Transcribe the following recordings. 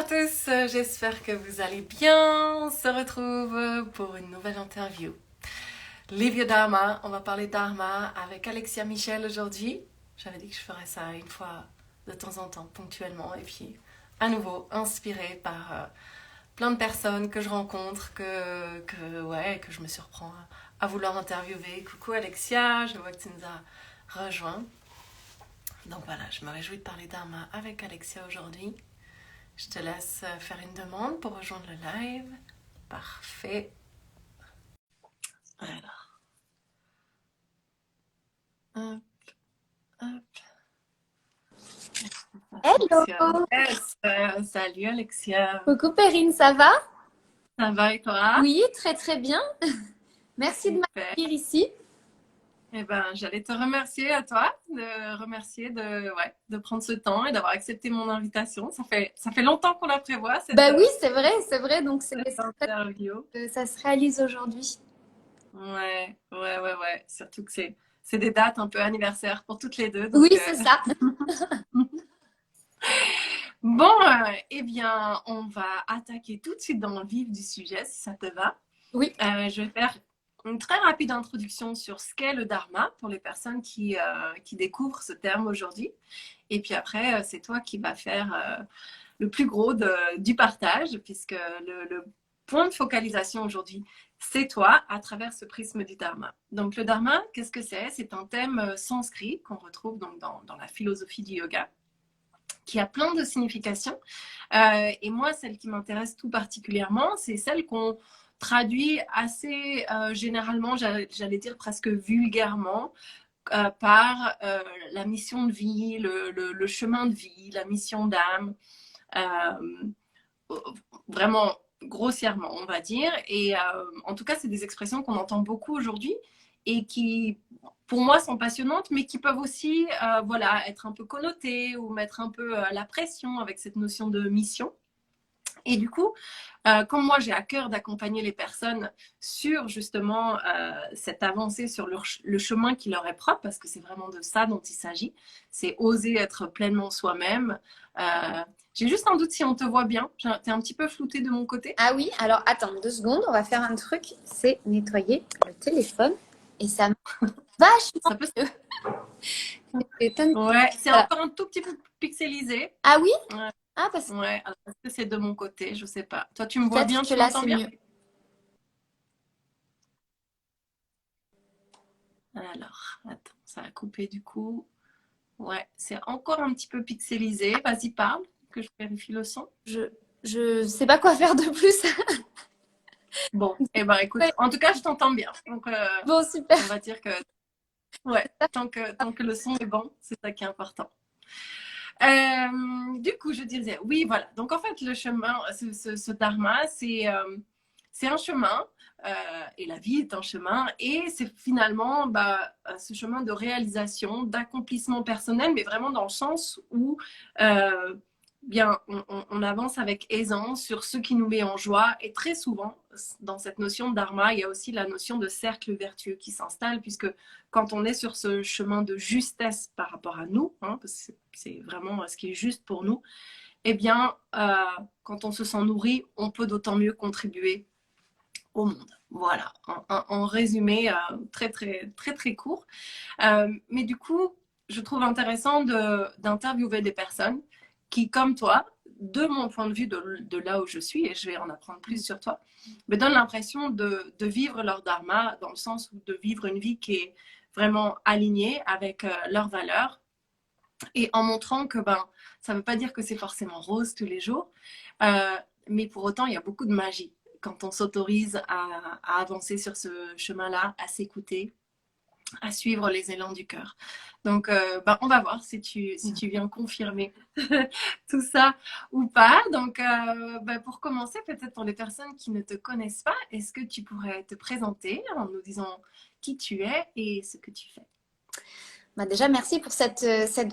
tous, j'espère que vous allez bien. On se retrouve pour une nouvelle interview. Livio Dharma, on va parler Dharma avec Alexia Michel aujourd'hui. J'avais dit que je ferais ça une fois de temps en temps, ponctuellement, et puis à nouveau inspirée par plein de personnes que je rencontre, que je me surprends à vouloir interviewer. Coucou Alexia, je vois que tu nous as rejoints. Donc voilà, je me réjouis de parler Dharma avec Alexia aujourd'hui. Je te laisse faire une demande pour rejoindre le live. Parfait. Alors. Hop, hop. Hello! Yes. Salut Alexia. Coucou Perrine, ça va? Ça va et toi? Oui, très très bien. Merci de Super. m'accueillir ici. Eh ben, j'allais te remercier à toi, de prendre ce temps et d'avoir accepté mon invitation. Ça fait longtemps qu'on la prévoit, Bah oui, c'est vrai. Donc c'est cette interview. que ça se réalise aujourd'hui. Ouais. Surtout que c'est des dates un peu anniversaires pour toutes les deux. Oui, Donc, c'est ça. Bon, eh bien, on va attaquer tout de suite dans le vif du sujet, si ça te va. Oui. Je vais faire une très rapide introduction sur ce qu'est le Dharma pour les personnes qui découvrent ce terme aujourd'hui. Et puis après, c'est toi qui vas faire le plus gros du partage, puisque le point de focalisation aujourd'hui, c'est toi à travers ce prisme du Dharma. Donc le Dharma, qu'est-ce que c'est? C'est un thème sanskrit qu'on retrouve donc dans la philosophie du yoga, qui a plein de significations. Et moi, celle qui m'intéresse tout particulièrement, c'est celle qu'on traduit assez généralement, j'allais dire presque vulgairement, par la mission de vie, le chemin de vie, la mission d'âme, vraiment grossièrement, on va dire. Et en tout cas, c'est des expressions qu'on entend beaucoup aujourd'hui et qui, pour moi, sont passionnantes, mais qui peuvent aussi être un peu connotées ou mettre un peu la pression avec cette notion de mission. Et du coup, comme moi j'ai à cœur d'accompagner les personnes sur justement cette avancée sur le chemin qui leur est propre, parce que c'est vraiment de ça dont il s'agit, c'est oser être pleinement soi-même. J'ai juste un doute si on te voit bien, t'es un petit peu flouté de mon côté. Ah oui, alors attends 2 secondes, on va faire un truc, c'est nettoyer le téléphone et ça marche vachement Ça peut... mieux. Ouais, c'est Voilà. encore un tout petit peu pixelisé. Ah oui? Ouais, Ah parce que ouais. Alors, est-ce que c'est de mon côté? Je sais pas. Toi, tu me vois bien, peut-être que tu là m'entends c'est bien? mieux. Alors, attends, ça a coupé du coup. Ouais, c'est encore un petit peu pixelisé. Vas-y, parle, que je vérifie le son. Je sais pas quoi faire de plus. Bon, eh ben écoute, Ouais. en tout cas, je t'entends bien. Donc, Bon, super. on va dire que, ouais, tant que le son est bon, c'est ça qui est important. Du coup, je disais, oui, voilà. Donc, en fait, le chemin, ce dharma, c'est un chemin, et la vie est un chemin, et c'est finalement ce chemin de réalisation, d'accomplissement personnel, mais vraiment dans le sens où on avance avec aisance sur ce qui nous met en joie, et très souvent, dans cette notion de dharma, il y a aussi la notion de cercle vertueux qui s'installe, puisque quand on est sur ce chemin de justesse par rapport à nous, hein, parce que c'est vraiment ce qui est juste pour nous, eh bien, quand on se sent nourri, on peut d'autant mieux contribuer au monde. Voilà, en résumé très court. Mais du coup, je trouve intéressant d'interviewer des personnes qui, comme toi, de mon point de vue, de là où je suis, et je vais en apprendre plus sur toi, me donnent l'impression de vivre leur dharma dans le sens où de vivre une vie qui est vraiment alignée avec leurs valeurs, et en montrant que ça ne veut pas dire que c'est forcément rose tous les jours, mais pour autant, il y a beaucoup de magie quand on s'autorise à avancer sur ce chemin-là, à s'écouter, à suivre les élans du cœur. Donc, on va voir si tu viens confirmer tout ça ou pas. Donc, pour commencer, peut-être pour les personnes qui ne te connaissent pas, est-ce que tu pourrais te présenter en nous disant qui tu es et ce que tu fais? Bah déjà, merci pour cette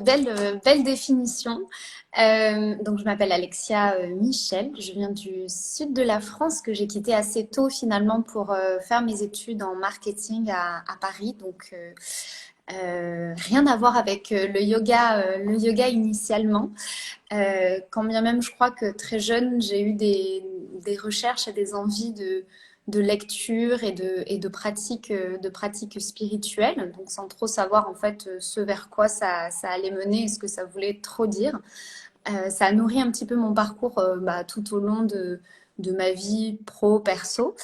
belle définition. Donc, je m'appelle Alexia Michel. Je viens du sud de la France que j'ai quitté assez tôt finalement pour faire mes études en marketing à Paris. Donc, Rien à voir avec le yoga initialement. Quand bien même, je crois que très jeune, j'ai eu des recherches et des envies de lecture et de pratiques spirituelles, donc sans trop savoir en fait ce vers quoi ça allait mener et ce que ça voulait trop dire. Ça a nourri un petit peu mon parcours tout au long de ma vie pro-perso.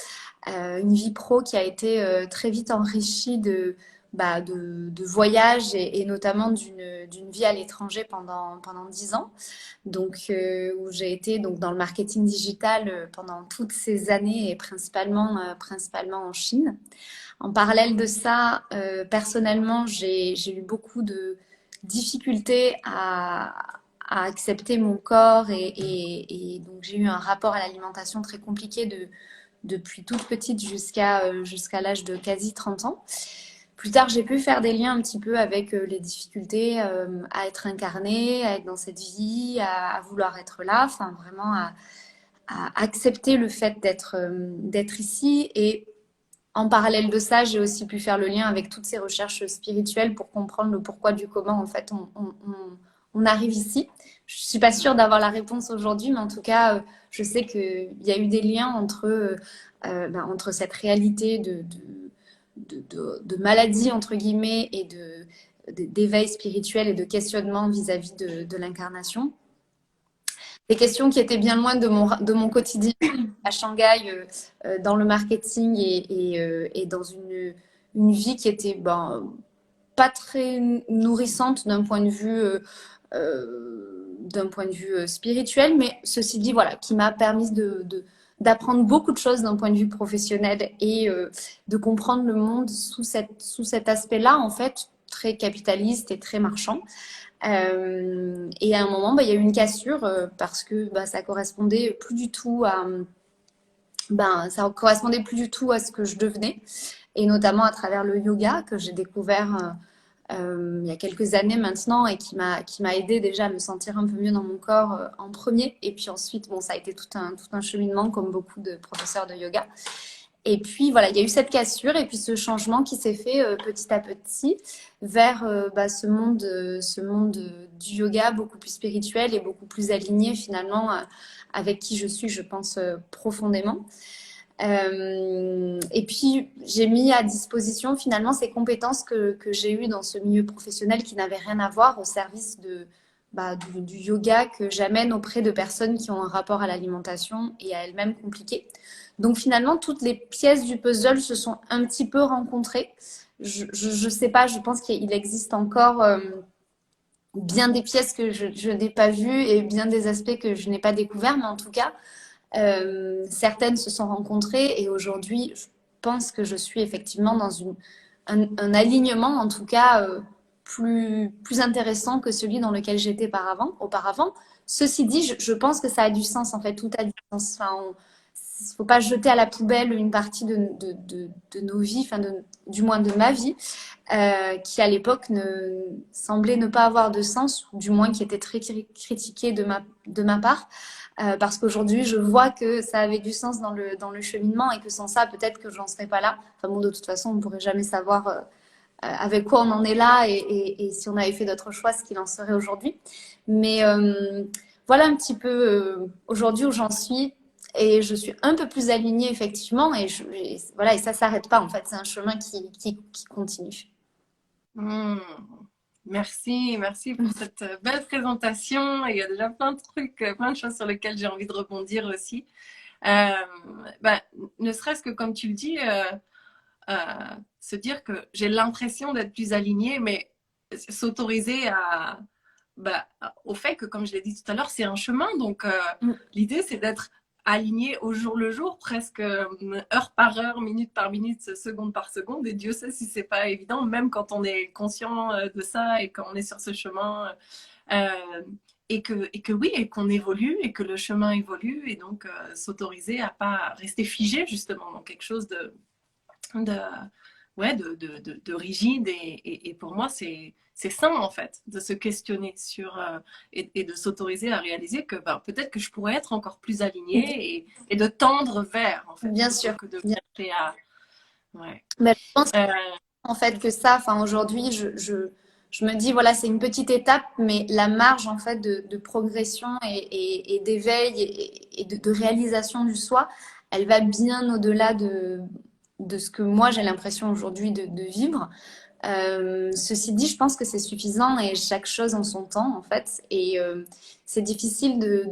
Une vie pro qui a été très vite enrichie de voyages et notamment d'une vie à l'étranger pendant 10 ans. Donc, où j'ai été donc, dans le marketing digital pendant toutes ces années et principalement en Chine. En parallèle de ça, personnellement, j'ai eu beaucoup de difficultés à accepter mon corps et donc j'ai eu un rapport à l'alimentation très compliqué depuis toute petite jusqu'à l'âge de quasi 30 ans. Plus tard, j'ai pu faire des liens un petit peu avec les difficultés à être incarnée, à être dans cette vie, à vouloir être là, enfin vraiment à accepter le fait d'être ici. Et en parallèle de ça, j'ai aussi pu faire le lien avec toutes ces recherches spirituelles pour comprendre le pourquoi du comment en fait on arrive ici. Je suis pas sûre d'avoir la réponse aujourd'hui, mais en tout cas, je sais qu'il y a eu des liens entre cette réalité de maladie, entre guillemets, et d'éveil spirituel et de questionnement vis-à-vis de l'incarnation. Des questions qui étaient bien loin de mon quotidien à Shanghai, dans le marketing et dans une vie qui était pas très nourrissante d'un point de vue spirituel, mais ceci dit, voilà, qui m'a permis d'apprendre beaucoup de choses d'un point de vue professionnel et de comprendre le monde sous cet aspect-là, en fait, très capitaliste et très marchand. Et à un moment, il y a eu une cassure parce que ça correspondait plus du tout à ce que je devenais, et notamment à travers le yoga que j'ai découvert il y a quelques années maintenant et qui m'a aidé déjà à me sentir un peu mieux dans mon corps en premier. Et puis ensuite, ça a été tout un cheminement comme beaucoup de professeurs de yoga. Et puis voilà, il y a eu cette cassure et puis ce changement qui s'est fait petit à petit vers ce monde du yoga beaucoup plus spirituel et beaucoup plus aligné finalement avec qui je suis, je pense, profondément. Et puis, j'ai mis à disposition finalement ces compétences que j'ai eues dans ce milieu professionnel qui n'avaient rien à voir au service du yoga que j'amène auprès de personnes qui ont un rapport à l'alimentation et à elles-mêmes compliqué. Donc finalement, toutes les pièces du puzzle se sont un petit peu rencontrées. Je sais pas, je pense qu'il existe encore bien des pièces que je n'ai pas vues et bien des aspects que je n'ai pas découverts, mais en tout cas, certaines se sont rencontrées et aujourd'hui, je pense que je suis effectivement dans un alignement, en tout cas, plus intéressant que celui dans lequel j'étais auparavant. Ceci dit, je pense que ça a du sens, en fait, tout a du sens. Enfin, il ne faut pas jeter à la poubelle une partie de nos vies, enfin du moins de ma vie, qui à l'époque semblait ne pas avoir de sens, ou du moins qui était très critiquée de ma part. Parce qu'aujourd'hui, je vois que ça avait du sens dans le cheminement et que sans ça, peut-être que je n'en serais pas là. Enfin bon, de toute façon, on ne pourrait jamais savoir avec quoi on en est là et si on avait fait d'autres choix, ce qu'il en serait aujourd'hui. Mais voilà un petit peu aujourd'hui où j'en suis et je suis un peu plus alignée effectivement voilà, et ça ne s'arrête pas en fait, c'est un chemin qui continue. Mmh. Merci pour cette belle présentation. Il y a déjà plein de trucs, plein de choses sur lesquelles j'ai envie de rebondir aussi. Euh, ne serait-ce que comme tu le dis, euh, se dire que j'ai l'impression d'être plus alignée, mais s'autoriser au fait que, comme je l'ai dit tout à l'heure, c'est un chemin. Donc, l'idée, c'est d'être aligné au jour le jour, presque heure par heure, minute par minute, seconde par seconde. Et Dieu sait si c'est pas évident, même quand on est conscient de ça et quand on est sur ce chemin. Et que oui, et qu'on évolue, et que le chemin évolue, et donc s'autoriser à pas rester figé justement dans quelque chose de, de rigide. Et pour moi, c'est sain en fait de se questionner sur et de s'autoriser à réaliser que peut-être que je pourrais être encore plus alignée et de tendre vers en fait. Bien sûr. Que de chercher à... Ouais. Mais je pense en fait que ça. Enfin, aujourd'hui, je me dis, voilà, c'est une petite étape, mais la marge en fait de progression et d'éveil et de réalisation du soi, elle va bien au-delà de ce que moi j'ai l'impression aujourd'hui de vivre. Ceci dit, je pense que c'est suffisant et chaque chose en son temps en fait. Et c'est difficile de,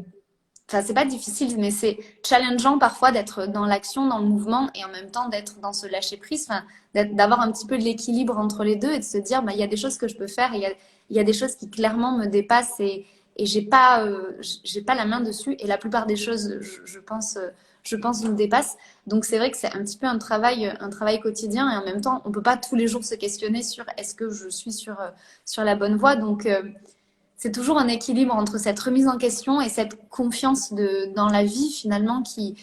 enfin, c'est pas difficile, mais c'est challengeant parfois d'être dans l'action, dans le mouvement et en même temps d'être dans ce lâcher prise, enfin, d'avoir un petit peu de l'équilibre entre les deux et de se dire, bah, il y a des choses que je peux faire, il y a des choses qui clairement me dépassent et j'ai pas la main dessus et la plupart des choses, je pense me dépassent. Donc c'est vrai que c'est un petit peu un travail quotidien et en même temps, on peut pas tous les jours se questionner sur est-ce que je suis sur la bonne voie. Donc c'est toujours un équilibre entre cette remise en question et cette confiance dans la vie finalement qui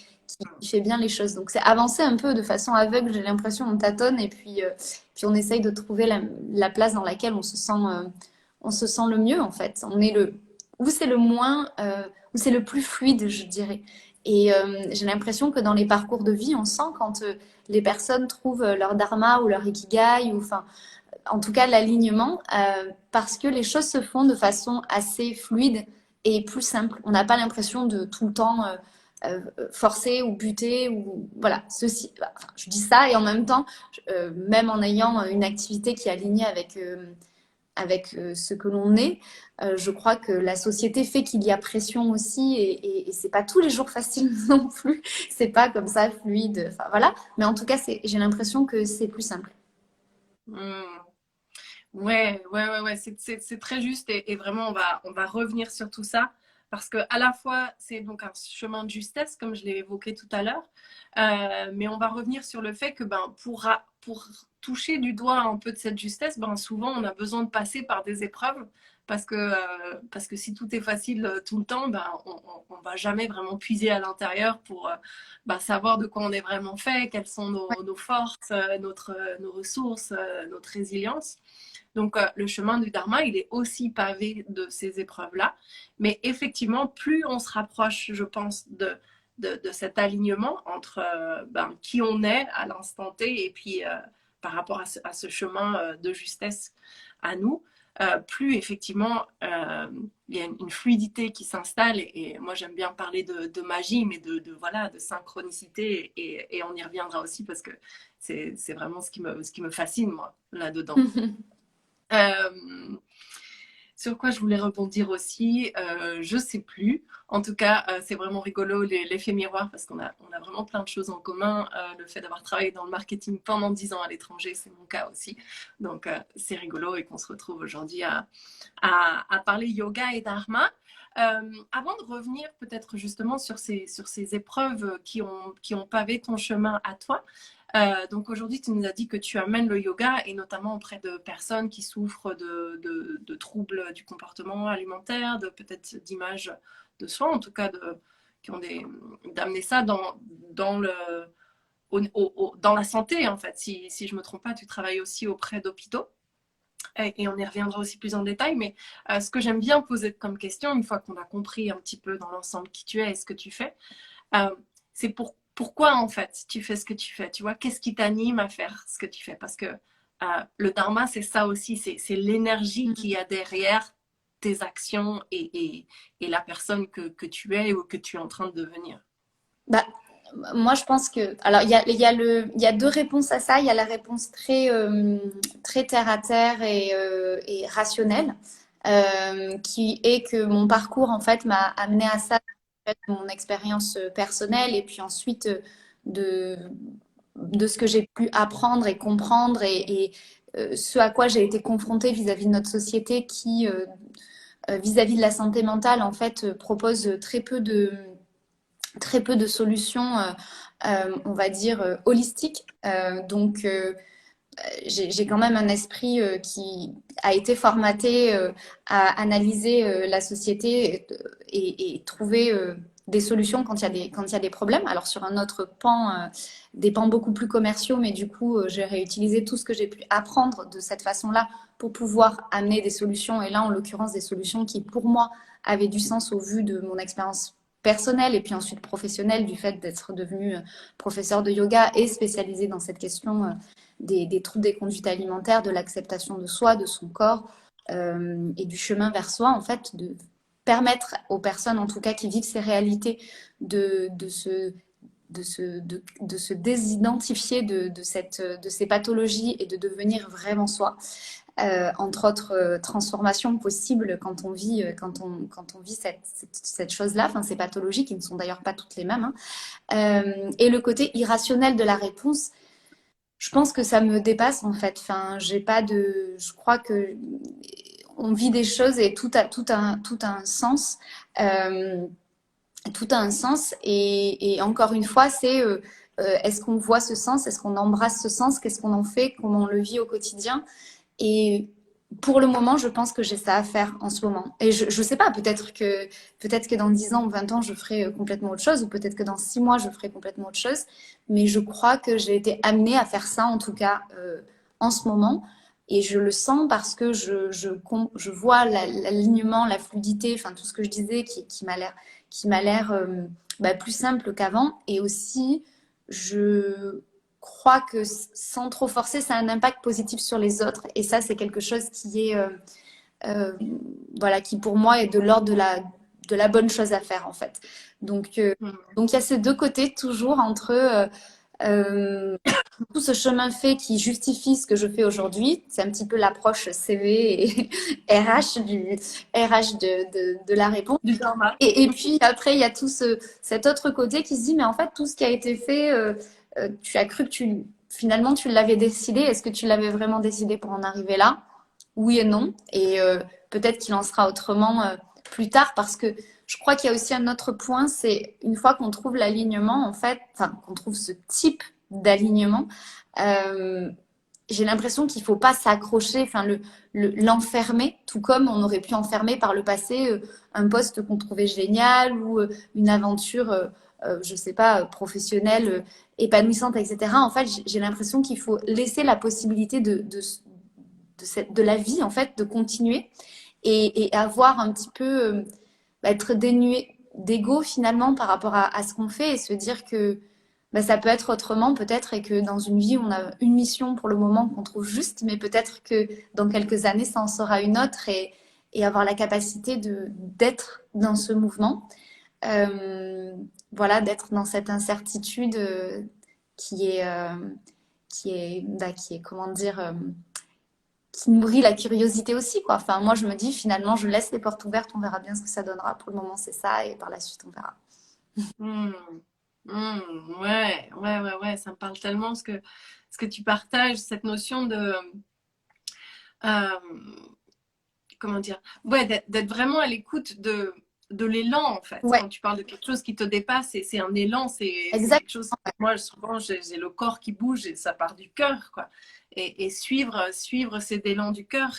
fait bien les choses. Donc c'est avancer un peu de façon aveugle, j'ai l'impression, on tâtonne et puis on essaye de trouver la place dans laquelle on se sent le mieux en fait. On est où c'est le moins, où c'est le plus fluide, je dirais. Et j'ai l'impression que dans les parcours de vie, on sent quand les personnes trouvent leur dharma ou leur ikigai, ou enfin, en tout cas l'alignement, parce que les choses se font de façon assez fluide et plus simple. On n'a pas l'impression de tout le temps forcer ou buter ou voilà. Ceci, enfin, je dis ça et en même temps, même en ayant une activité qui est alignée avec ce que l'on est, je crois que la société fait qu'il y a pression aussi et c'est pas tous les jours facile non plus. C'est pas comme ça fluide. Enfin voilà. Mais en tout cas, j'ai l'impression que c'est plus simple. Hmm. Ouais, c'est très juste et vraiment on va revenir sur tout ça parce que à la fois c'est donc un chemin de justesse comme je l'ai évoqué tout à l'heure, mais on va revenir sur le fait que ben pour toucher du doigt un peu de cette justesse, ben souvent on a besoin de passer par des épreuves parce que si tout est facile tout le temps, ben on va jamais vraiment puiser à l'intérieur pour ben, savoir de quoi on est vraiment fait, quelles sont nos forces, nos ressources, notre résilience. Donc, le chemin du Dharma, il est aussi pavé de ces épreuves-là. Mais effectivement, plus on se rapproche, je pense, de cet alignement entre ben, qui on est à l'instant T et puis par rapport à ce chemin de justesse à nous, plus effectivement il y a une fluidité qui s'installe. Et moi, j'aime bien parler de magie, mais voilà, de synchronicité. Et on y reviendra aussi parce que c'est vraiment ce qui me fascine, moi, là-dedans. Euh, sur quoi je voulais rebondir aussi, je sais plus. En tout cas, c'est vraiment rigolo l'effet miroir parce on a vraiment plein de choses en commun. Le fait d'avoir travaillé dans le marketing pendant 10 ans à l'étranger, c'est mon cas aussi. Donc, c'est rigolo et qu'on se retrouve aujourd'hui à parler yoga et dharma. Avant de revenir peut-être justement sur ces épreuves qui ont pavé ton chemin à toi, donc aujourd'hui, tu nous as dit que tu amènes le yoga et notamment auprès de personnes qui souffrent de troubles du comportement alimentaire, de peut-être d'images de soi, en tout cas qui ont d'amener ça dans dans la santé en fait. Si je me trompe pas, tu travailles aussi auprès d'hôpitaux. Et on y reviendra aussi plus en détail, mais ce que j'aime bien poser comme question, une fois qu'on a compris un petit peu dans l'ensemble qui tu es et ce que tu fais, euh, c'est pourquoi en fait tu fais ce que tu fais, tu vois, qu'est-ce qui t'anime à faire ce que tu fais, parce que le dharma c'est ça aussi, c'est l'énergie qu'il y a derrière tes actions et la personne que tu es ou que tu es en train de devenir. Bah, moi, je pense que. Alors, il y a deux réponses à ça. Il y a la réponse très terre à terre et rationnelle, qui est que mon parcours, en fait, m'a amené à ça, mon expérience personnelle, et puis ensuite de, de ce que j'ai pu apprendre et comprendre, et ce à quoi j'ai été confrontée vis-à-vis de notre société qui, vis-à-vis de la santé mentale, en fait, propose très peu de solutions, on va dire, holistiques. J'ai quand même un esprit qui a été formaté à analyser la société et trouver des solutions quand il y a des problèmes. Alors sur un autre pan, des pans beaucoup plus commerciaux, mais du coup, j'ai réutilisé tout ce que j'ai pu apprendre de cette façon-là pour pouvoir amener des solutions. Et là, en l'occurrence, des solutions qui, pour moi, avaient du sens au vu de mon expérience personnelle et puis ensuite professionnelle du fait d'être devenue professeur de yoga et spécialisée dans cette question des troubles des conduites alimentaires, de l'acceptation de soi, de son corps et du chemin vers soi, en fait, de permettre aux personnes, en tout cas, qui vivent ces réalités, de se désidentifier de ces pathologies et de devenir vraiment soi. Entre autres transformations possibles quand on vit, quand on vit cette chose-là, enfin, ces pathologies qui ne sont d'ailleurs pas toutes les mêmes. Hein. Et le côté irrationnel de la réponse, je pense que ça me dépasse en fait. Enfin, j'ai pas de, je crois que on vit des choses et tout a un sens. Tout a un sens et encore une fois, c'est est-ce qu'on voit ce sens, est-ce qu'on embrasse ce sens, qu'est-ce qu'on en fait, comment on le vit au quotidien. Et pour le moment, je pense que j'ai ça à faire en ce moment. Et je sais pas, peut-être que dans 10 ans ou 20 ans, je ferai complètement autre chose, ou peut-être que dans 6 mois, je ferai complètement autre chose. Mais je crois que j'ai été amenée à faire ça, en tout cas, en ce moment. Et je le sens parce que je vois l'alignement, la fluidité, enfin tout ce que je disais qui m'a l'air plus simple qu'avant. Et aussi, je crois que sans trop forcer, ça a un impact positif sur les autres. Et ça, c'est quelque chose qui est, euh, voilà, qui pour moi est de l'ordre de la bonne chose à faire en fait. Donc il y a ces deux côtés toujours entre euh, tout ce chemin fait qui justifie ce que je fais aujourd'hui. C'est un petit peu l'approche CV et RH de la réponse. Du karma. Et puis après, il y a cet autre côté qui se dit, mais en fait, tout ce qui a été fait, tu as cru que finalement tu l'avais décidé. Est-ce que tu l'avais vraiment décidé pour en arriver là? Oui et non. Et peut-être qu'il en sera autrement plus tard parce que je crois qu'il y a aussi un autre point, c'est une fois qu'on trouve l'alignement, en fait, enfin, qu'on trouve ce type d'alignement, euh, j'ai l'impression qu'il ne faut pas s'accrocher, enfin, l'enfermer, tout comme on aurait pu enfermer par le passé un poste qu'on trouvait génial ou une aventure, je ne sais pas, professionnelle, épanouissante, etc. En fait, j'ai l'impression qu'il faut laisser la possibilité de la vie, en fait, de continuer et avoir un petit peu, être dénué d'ego finalement par rapport à ce qu'on fait et se dire que ça peut être autrement peut-être et que dans une vie, on a une mission pour le moment qu'on trouve juste, mais peut-être que dans quelques années, ça en sera une autre et avoir la capacité d'être dans ce mouvement. Euh, voilà, d'être dans cette incertitude qui est, comment dire, qui nourrit la curiosité aussi, quoi. Enfin, moi, je me dis, finalement, je laisse les portes ouvertes, on verra bien ce que ça donnera. Pour le moment, c'est ça, et par la suite, on verra. Hmm. Ouais, ça me parle tellement ce que tu partages, cette notion de, euh, comment dire, ouais, d'être vraiment à l'écoute de l'élan, en fait. Ouais, Quand tu parles de quelque chose qui te dépasse, c'est un élan, c'est quelque exactement. chose, moi, souvent, j'ai le corps qui bouge et ça part du cœur, quoi. Et suivre ces élans du cœur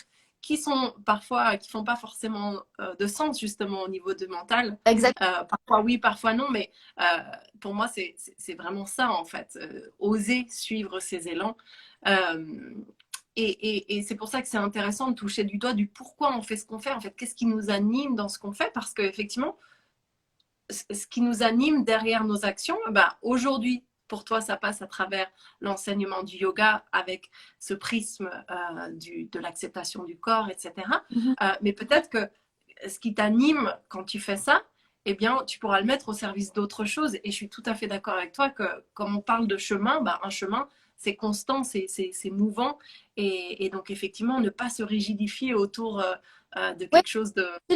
qui sont parfois, qui font pas forcément de sens, justement, au niveau du mental. Exact. Parfois oui, parfois non, mais pour moi, c'est vraiment ça, en fait. Oser suivre ces élans. Euh, et c'est pour ça que c'est intéressant de toucher du doigt du pourquoi on fait ce qu'on fait. En fait, qu'est-ce qui nous anime dans ce qu'on fait? Parce qu'effectivement, ce qui nous anime derrière nos actions, bah, aujourd'hui, pour toi, ça passe à travers l'enseignement du yoga avec ce prisme de l'acceptation du corps, etc. Mhm. Mais peut-être que ce qui t'anime quand tu fais ça, eh bien, tu pourras le mettre au service d'autres choses. Et je suis tout à fait d'accord avec toi que quand on parle de chemin, bah, un chemin, c'est constant, c'est mouvant. Et donc, effectivement, ne pas se rigidifier autour de Ouais, quelque chose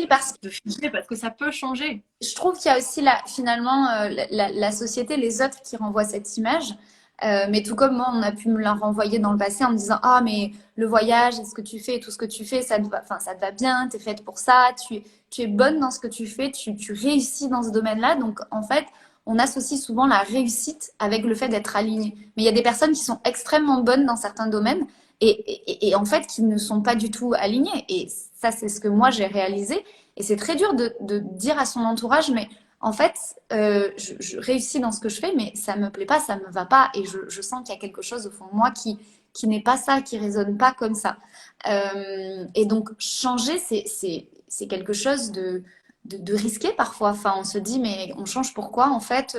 parce que de figé, parce que ça peut changer. je trouve qu'il y a aussi finalement la société, les autres qui renvoient cette image. Mais tout comme moi, on a pu me la renvoyer dans le passé en me disant ah mais le voyage, et ce que tu fais, tout ce que tu fais, enfin ça te va bien, t'es faite pour ça, tu es bonne dans ce que tu fais, tu réussis dans ce domaine-là. Donc en fait, on associe souvent la réussite avec le fait d'être aligné. Mais il y a des personnes qui sont extrêmement bonnes dans certains domaines et en fait qui ne sont pas du tout alignées. Et ça, c'est ce que moi j'ai réalisé. Et c'est très dur de dire à son entourage, mais en fait, je réussis dans ce que je fais, mais ça me plaît pas, ça me va pas, et je sens qu'il y a quelque chose au fond de moi qui n'est pas ça, qui résonne pas comme ça. Et donc changer, c'est quelque chose de risqué parfois. Enfin, on se dit, mais on change pourquoi en fait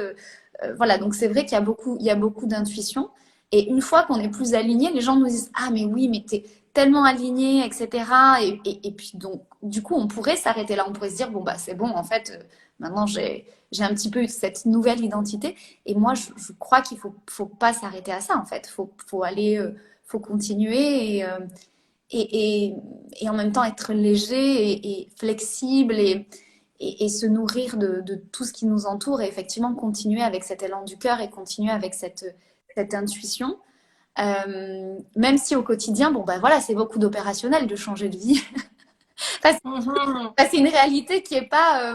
voilà, donc c'est vrai qu'il y a beaucoup d'intuition. Et une fois qu'on est plus aligné, les gens nous disent ah mais oui, mais t'es tellement aligné, etc. Et puis donc du coup on pourrait s'arrêter là, on pourrait se dire bon bah c'est bon en fait maintenant j'ai un petit peu cette nouvelle identité. Et moi je crois qu'il faut pas s'arrêter à ça en fait, faut aller faut continuer et, et, et en même temps être léger et flexible et se nourrir de tout ce qui nous entoure et effectivement continuer avec cet élan du cœur et continuer avec cette intuition. Même si au quotidien, bon ben voilà, c'est beaucoup d'opérationnel de changer de vie. Mhm. C'est une réalité qui est pas,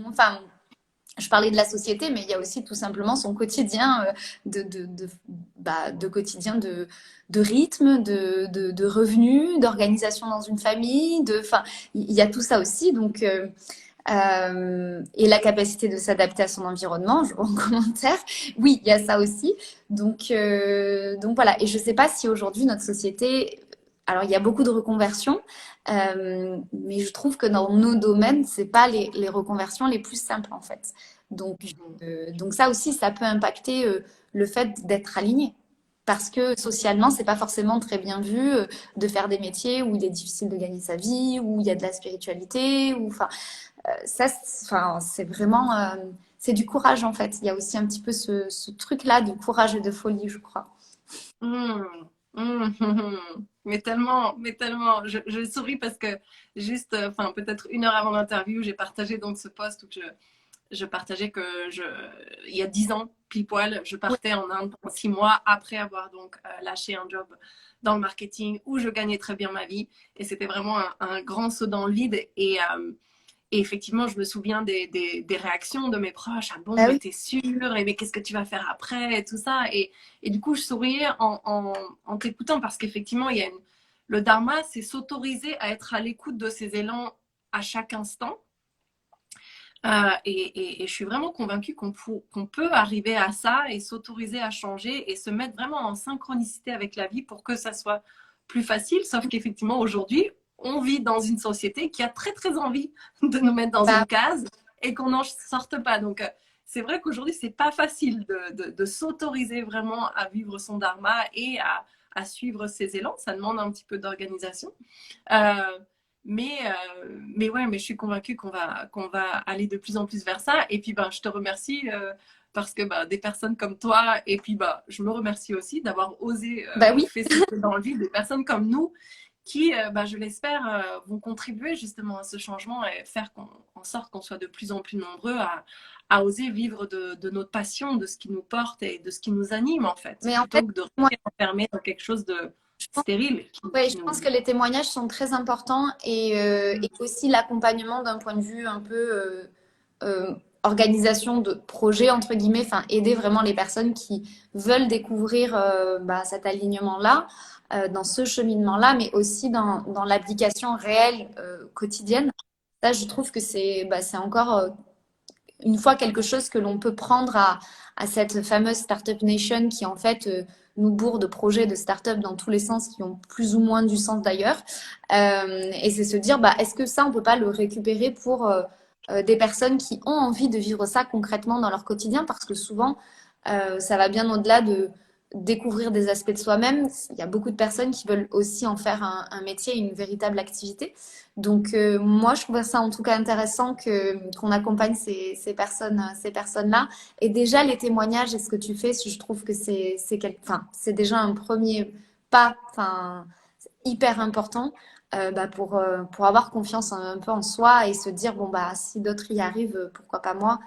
enfin, je parlais de la société, mais il y a aussi tout simplement son quotidien de quotidien de rythme, de revenus, d'organisation dans une famille, enfin, il y a tout ça aussi. Donc, et la capacité de s'adapter à son environnement, je vois en commentaire. Oui, il y a ça aussi. Donc voilà. Et je ne sais pas si aujourd'hui notre société, alors il y a beaucoup de reconversions, mais je trouve que dans nos domaines, c'est pas les reconversions les plus simples en fait. Donc ça aussi, ça peut impacter le fait d'être aligné. Parce que socialement, c'est pas forcément très bien vu de faire des métiers où il est difficile de gagner sa vie, où il y a de la spiritualité, ou enfin ça, enfin, c'est vraiment, c'est du courage en fait. Il y a aussi un petit peu ce truc-là de courage et de folie, je crois. Mhm. Mhm. Mais tellement, je souris parce que juste, enfin, peut-être une heure avant l'interview, j'ai partagé donc ce post où je partageais que il y a 10 ans, pile poil, je Oui, partais en Inde pendant 6 mois après avoir donc lâché un job dans le marketing où je gagnais très bien ma vie. Et c'était vraiment un grand saut dans le vide. Et effectivement, je me souviens des réactions de mes proches. Ah bon, bah mais oui, t'es sûre? Et mais qu'est-ce que tu vas faire après? Et tout ça. Et du coup, je souriais en t'écoutant parce qu'effectivement, il y a le dharma, c'est s'autoriser à être à l'écoute de ses élans à chaque instant. Et je suis vraiment convaincue qu'on peut arriver à ça et s'autoriser à changer et se mettre vraiment en synchronicité avec la vie pour que ça soit plus facile. Sauf qu'effectivement, aujourd'hui, on vit dans une société qui a très, très envie de nous mettre dans bah, une case et qu'on n'en sorte pas. Donc, c'est vrai qu'aujourd'hui, c'est pas facile de s'autoriser vraiment à vivre son dharma et à suivre ses élans. Ça demande un petit peu d'organisation. Euh, mais ouais, mais je suis convaincue qu'on va aller de plus en plus vers ça. Et puis, ben, je te remercie parce que ben, des personnes comme toi, et puis ben, je me remercie aussi d'avoir osé bah oui. faire ce dans le vide, des personnes comme nous qui, ben, je l'espère, vont contribuer justement à ce changement et faire en sorte qu'on soit de plus en plus nombreux à oser vivre de notre passion, de ce qui nous porte et de ce qui nous anime en fait, Mais en fait, plutôt que de moi, rester enfermé dans quelque chose de je pense, stérile ouais, qui je nous... pense que les témoignages sont très importants et aussi l'accompagnement d'un point de vue un peu euh, organisation de projet, entre guillemets, enfin aider vraiment les personnes qui veulent découvrir bah, cet alignement-là, dans ce cheminement-là, mais aussi dans l'application réelle quotidienne. Ça, je trouve que c'est encore une fois quelque chose que l'on peut prendre à cette fameuse Startup Nation qui en fait nous bourre de projets de start-up dans tous les sens qui ont plus ou moins du sens d'ailleurs. Et c'est se dire, bah, est-ce que ça, on peut pas le récupérer pour des personnes qui ont envie de vivre ça concrètement dans leur quotidien parce que souvent, ça va bien au-delà de découvrir des aspects de soi-même. Il y a beaucoup de personnes qui veulent aussi en faire un métier, une véritable activité. Donc moi, je trouve ça en tout cas intéressant qu'on accompagne ces personnes-là. Et déjà les témoignages et ce que tu fais, je trouve que enfin, c'est déjà un premier pas, enfin, hyper important bah, pour avoir confiance un peu en soi et se dire bon bah si d'autres y arrivent, pourquoi pas moi.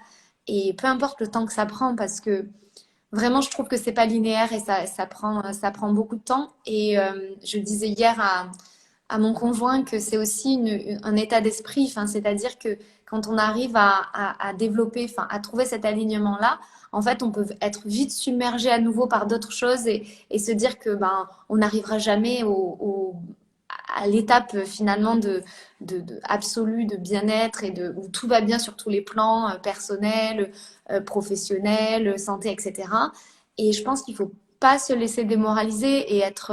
Et peu importe le temps que ça prend, parce que vraiment, je trouve que c'est pas linéaire et ça prend beaucoup de temps. Et je disais hier à mon conjoint que c'est aussi un état d'esprit. Enfin, c'est-à-dire que quand on arrive à développer, enfin, à trouver cet alignement-là, en fait, on peut être vite submergé à nouveau par d'autres choses et se dire que ben, on n'arrivera jamais à l'étape finalement absolue de bien-être et où tout va bien sur tous les plans personnels, professionnels, santé, etc. Et je pense qu'il faut pas se laisser démoraliser et être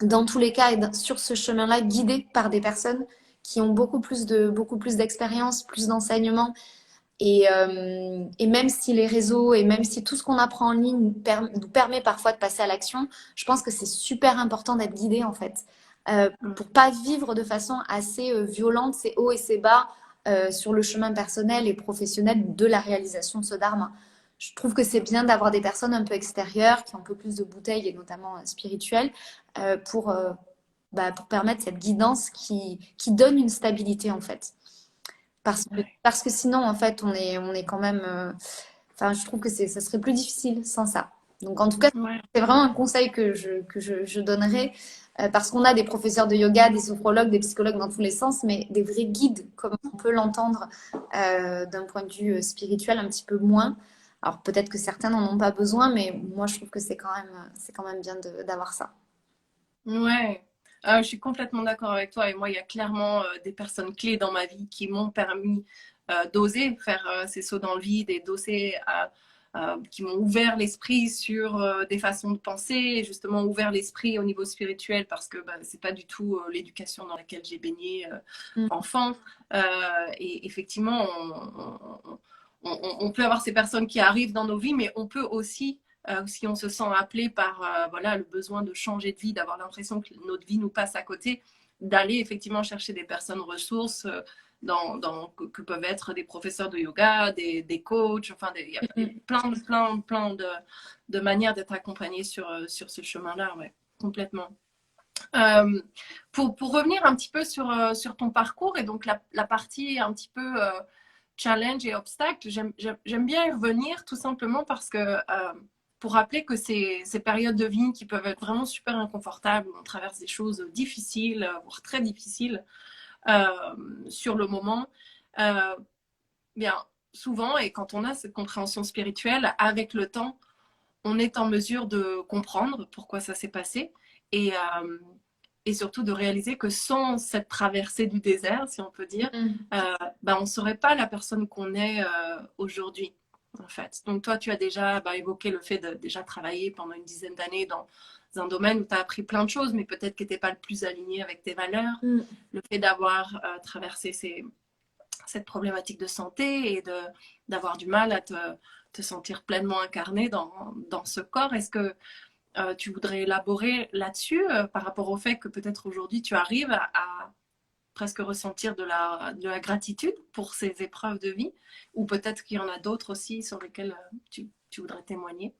dans tous les cas, et sur ce chemin-là, guidé par des personnes qui ont beaucoup plus d'expérience, plus d'enseignement Et même si les réseaux et même si tout ce qu'on apprend en ligne nous permet parfois de passer à l'action, je pense que c'est super important d'être guidé en fait. Pour pas vivre de façon assez violente ces hauts et ces bas sur le chemin personnel et professionnel de la réalisation de ce dharma. Je trouve que c'est bien d'avoir des personnes un peu extérieures qui ont un peu plus de bouteilles et notamment spirituelles pour permettre cette guidance qui donne une stabilité en fait. Parce que sinon, en fait, on est quand même. Enfin, je trouve que ça serait plus difficile sans ça. Donc, en tout cas, Ouais. c'est vraiment un conseil que je donnerais parce qu'on a des professeurs de yoga, des sophrologues, des psychologues dans tous les sens, mais des vrais guides, comme on peut l'entendre d'un point de vue spirituel, un petit peu moins. Alors, peut-être que certains n'en ont pas besoin, mais moi, je trouve que c'est quand même bien d'avoir ça. Ouais, je suis complètement d'accord avec toi. Et moi, il y a clairement des personnes clés dans ma vie qui m'ont permis d'oser faire ces sauts dans le vide et d'oser, qui m'ont ouvert l'esprit sur des façons de penser et justement ouvert l'esprit au niveau spirituel parce que bah, c'est pas du tout l'éducation dans laquelle j'ai baigné Mm. enfant. Euh, et effectivement, on peut avoir ces personnes qui arrivent dans nos vies, mais on peut aussi si on se sent appelé par voilà, le besoin de changer de vie, d'avoir l'impression que notre vie nous passe à côté, d'aller effectivement chercher des personnes ressources que peuvent être des professeurs de yoga, des coachs, enfin, il y a plein de manières d'être accompagné sur ce chemin-là, ouais, complètement. Pour revenir un petit peu sur ton parcours et donc la partie un petit peu challenge et obstacle, j'aime bien y revenir tout simplement parce que pour rappeler que ces périodes de vie qui peuvent être vraiment super inconfortables, où on traverse des choses difficiles, voire très difficiles euh, sur le moment, euh, bien souvent, et quand on a cette compréhension spirituelle, avec le temps, on est en mesure de comprendre pourquoi ça s'est passé et surtout de réaliser que sans cette traversée du désert, si on peut dire, Mm. on ne serait pas la personne qu'on est aujourd'hui. En fait. Donc toi, tu as déjà évoqué le fait de déjà travailler pendant une dizaine d'années dans un domaine où tu as appris plein de choses, mais peut-être que tu n'étais pas le plus aligné avec tes valeurs. Mm. Le fait d'avoir traversé cette problématique de santé et d'avoir du mal à te sentir pleinement incarné dans ce corps. Est-ce que tu voudrais élaborer là-dessus par rapport au fait que peut-être aujourd'hui tu arrives à presque ressentir de la gratitude pour ces épreuves de vie ou peut-être qu'il y en a d'autres aussi sur lesquelles tu voudrais témoigner?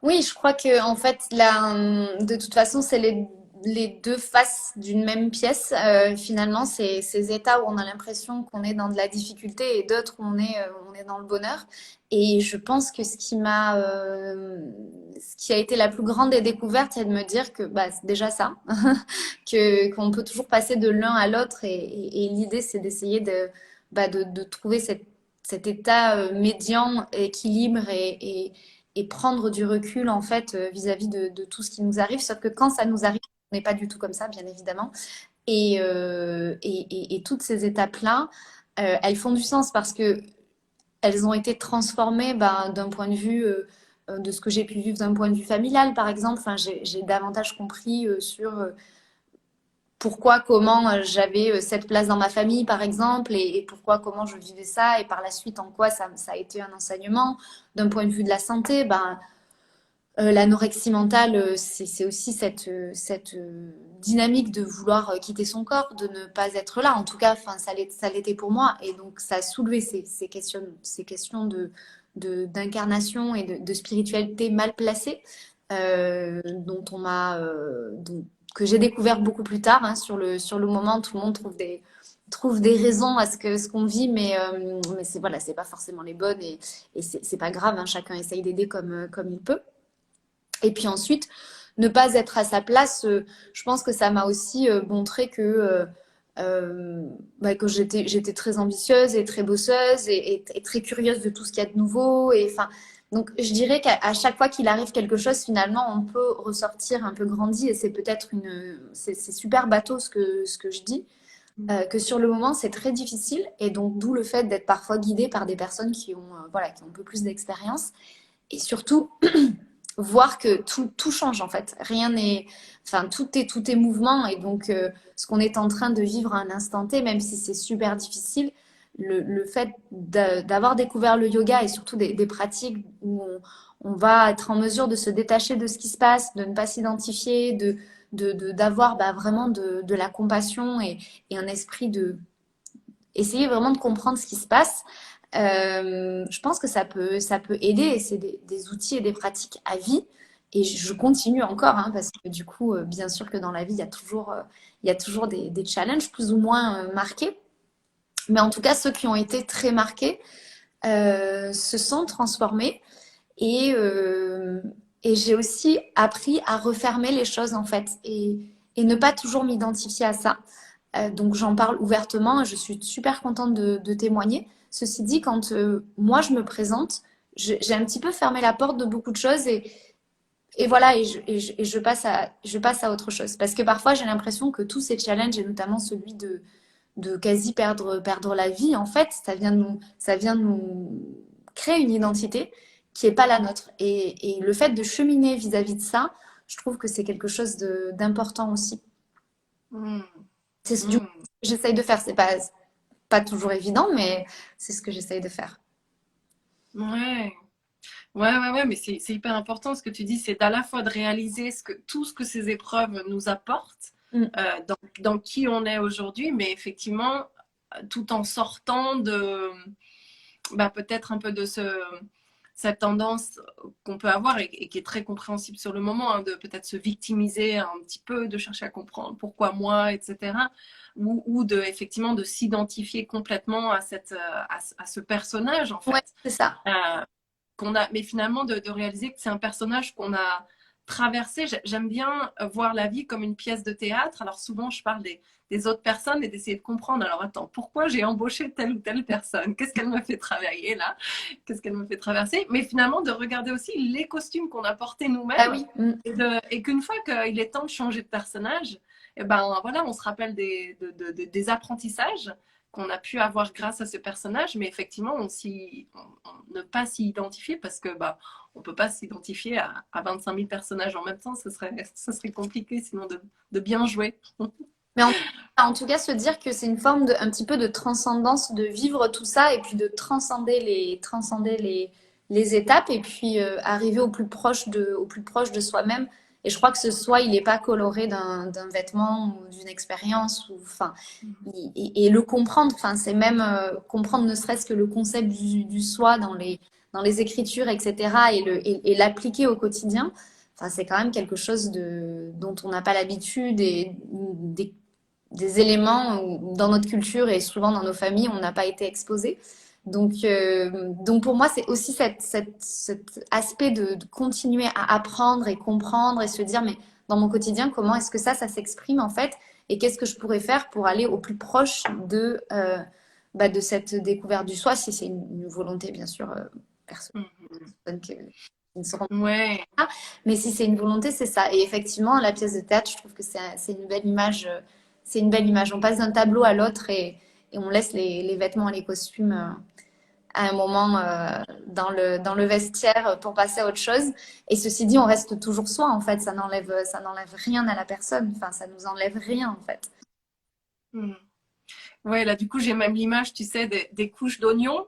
Oui, je crois que en fait, là, de toute façon, c'est les deux faces d'une même pièce. Finalement, c'est ces états où on a l'impression qu'on est dans de la difficulté et d'autres où on est dans le bonheur. Et je pense que ce qui a été la plus grande des découvertes, c'est de me dire que bah, c'est déjà ça, qu'on peut toujours passer de l'un à l'autre. Et l'idée, c'est d'essayer de trouver cet état médian, équilibre et prendre du recul en fait vis-à-vis de tout ce qui nous arrive. Sauf que quand ça nous arrive, on n'est pas du tout comme ça, bien évidemment. Et toutes ces étapes-là, elles font du sens parce que elles ont été transformées d'un point de vue de ce que j'ai pu vivre d'un point de vue familial, par exemple. Enfin, j'ai davantage compris sur pourquoi, comment j'avais cette place dans ma famille, par exemple, et pourquoi, comment je vivais ça, et par la suite, en quoi ça a été un enseignement. D'un point de vue de la santé, l'anorexie mentale, c'est aussi cette dynamique de vouloir quitter son corps, de ne pas être là. En tout cas, enfin, ça l'était pour moi. Et donc, ça a soulevé ces questions d'incarnation et de spiritualité mal placée, dont on m'a, que j'ai découvert beaucoup plus tard. Hein, sur le moment, tout le monde trouve des raisons à ce qu'on vit, mais voilà, c'est pas forcément les bonnes et c'est pas grave. Hein, chacun essaye d'aider comme il peut. Et puis ensuite, ne pas être à sa place, je pense que ça m'a aussi montré que j'étais très ambitieuse et très bosseuse et très curieuse de tout ce qu'il y a de nouveau. Et, enfin, donc je dirais qu'à chaque fois qu'il arrive quelque chose, finalement, on peut ressortir un peu grandi et c'est peut-être c'est super bateau ce que je dis. Que sur le moment, c'est très difficile et donc d'où le fait d'être parfois guidé par des personnes qui ont un peu plus d'expérience et surtout voir que tout change en fait. Rien n'est, enfin tout est mouvement et donc ce qu'on est en train de vivre à un instant T, même si c'est super difficile, le fait d'avoir découvert le yoga et surtout des pratiques où on va être en mesure de se détacher de ce qui se passe, de ne pas s'identifier, d'avoir vraiment de la compassion et un esprit de essayer vraiment de comprendre ce qui se passe. Je pense que ça peut aider et c'est des outils et des pratiques à vie. Et je continue encore, hein, parce que du coup, bien sûr que dans la vie, il y a toujours des challenges plus ou moins marqués. Mais en tout cas, ceux qui ont été très marqués se sont transformés. Et, euh, et j'ai aussi appris à refermer les choses, en fait, et ne pas toujours m'identifier à ça. Donc j'en parle ouvertement et je suis super contente de témoigner. Ceci dit, quand moi je me présente, j'ai un petit peu fermé la porte de beaucoup de choses et voilà, et je passe à autre chose. Parce que parfois j'ai l'impression que tous ces challenges, et notamment celui de quasi perdre la vie, en fait, ça vient de nous créer une identité qui n'est pas la nôtre. Et le fait de cheminer vis-à-vis de ça, je trouve que c'est quelque chose d'important aussi. Mm, C'est du coup mm. ce que j'essaye de faire. C'est pas toujours évident, mais c'est ce que j'essaye de faire. Ouais. Ouais, mais c'est hyper important ce que tu dis, c'est à la fois de réaliser tout ce que ces épreuves nous apportent, Mm. dans qui on est aujourd'hui, mais effectivement, tout en sortant peut-être un peu de cette tendance qu'on peut avoir et qui est très compréhensible sur le moment, hein, de peut-être se victimiser un petit peu, de chercher à comprendre pourquoi moi, etc. Ou effectivement de s'identifier complètement à ce personnage, en Ouais, fait. c'est ça. Euh, mais finalement de réaliser que c'est un personnage qu'on a traversé. J'aime bien voir la vie comme une pièce de théâtre. Alors souvent, je parle des autres personnes et d'essayer de comprendre. Alors attends, pourquoi j'ai embauché telle ou telle personne? Qu'est-ce qu'elle me fait travailler là? Qu'est-ce qu'elle me fait traverser? Mais finalement, de regarder aussi les costumes qu'on a portés Ah nous-mêmes oui. Mm. et qu'une fois qu'il est temps de changer de personnage, et ben voilà, on se rappelle des apprentissages qu'on a pu avoir grâce à ce personnage, mais effectivement, ne pas s'y identifier parce que on peut pas s'identifier à 25 000 personnages en même temps, ce serait compliqué sinon de bien jouer. Mais en tout cas, se dire que c'est une forme un petit peu de transcendance, de vivre tout ça et puis de transcender les étapes et puis arriver au plus proche de soi-même. Et je crois que ce soi, il n'est pas coloré d'un vêtement ou d'une expérience ou enfin et le comprendre. Enfin, c'est même comprendre ne serait-ce que le concept du soi dans les écritures, etc. Et l'appliquer au quotidien. Enfin, c'est quand même quelque chose dont on n'a pas l'habitude et des éléments où, dans notre culture et souvent dans nos familles, on n'a pas été exposé. Donc pour moi, c'est aussi cet aspect de continuer à apprendre et comprendre et se dire, mais dans mon quotidien, comment est-ce que ça s'exprime en fait? Et qu'est-ce que je pourrais faire pour aller au plus proche de cette découverte du soi, si c'est une volonté, bien sûr, personnelle, qui ne se rend Ouais. pas. Mais si c'est une volonté, c'est ça. Et effectivement, la pièce de théâtre, je trouve que c'est une belle image. C'est une belle image. On passe d'un tableau à l'autre et on laisse les vêtements et les costumes à un moment dans le vestiaire pour passer à autre chose. Et ceci dit, on reste toujours soi, en fait. Ça n'enlève rien à la personne. Enfin, ça nous enlève rien, en fait. Mm. Ouais, là, du coup, j'ai même l'image, tu sais, des couches d'oignons,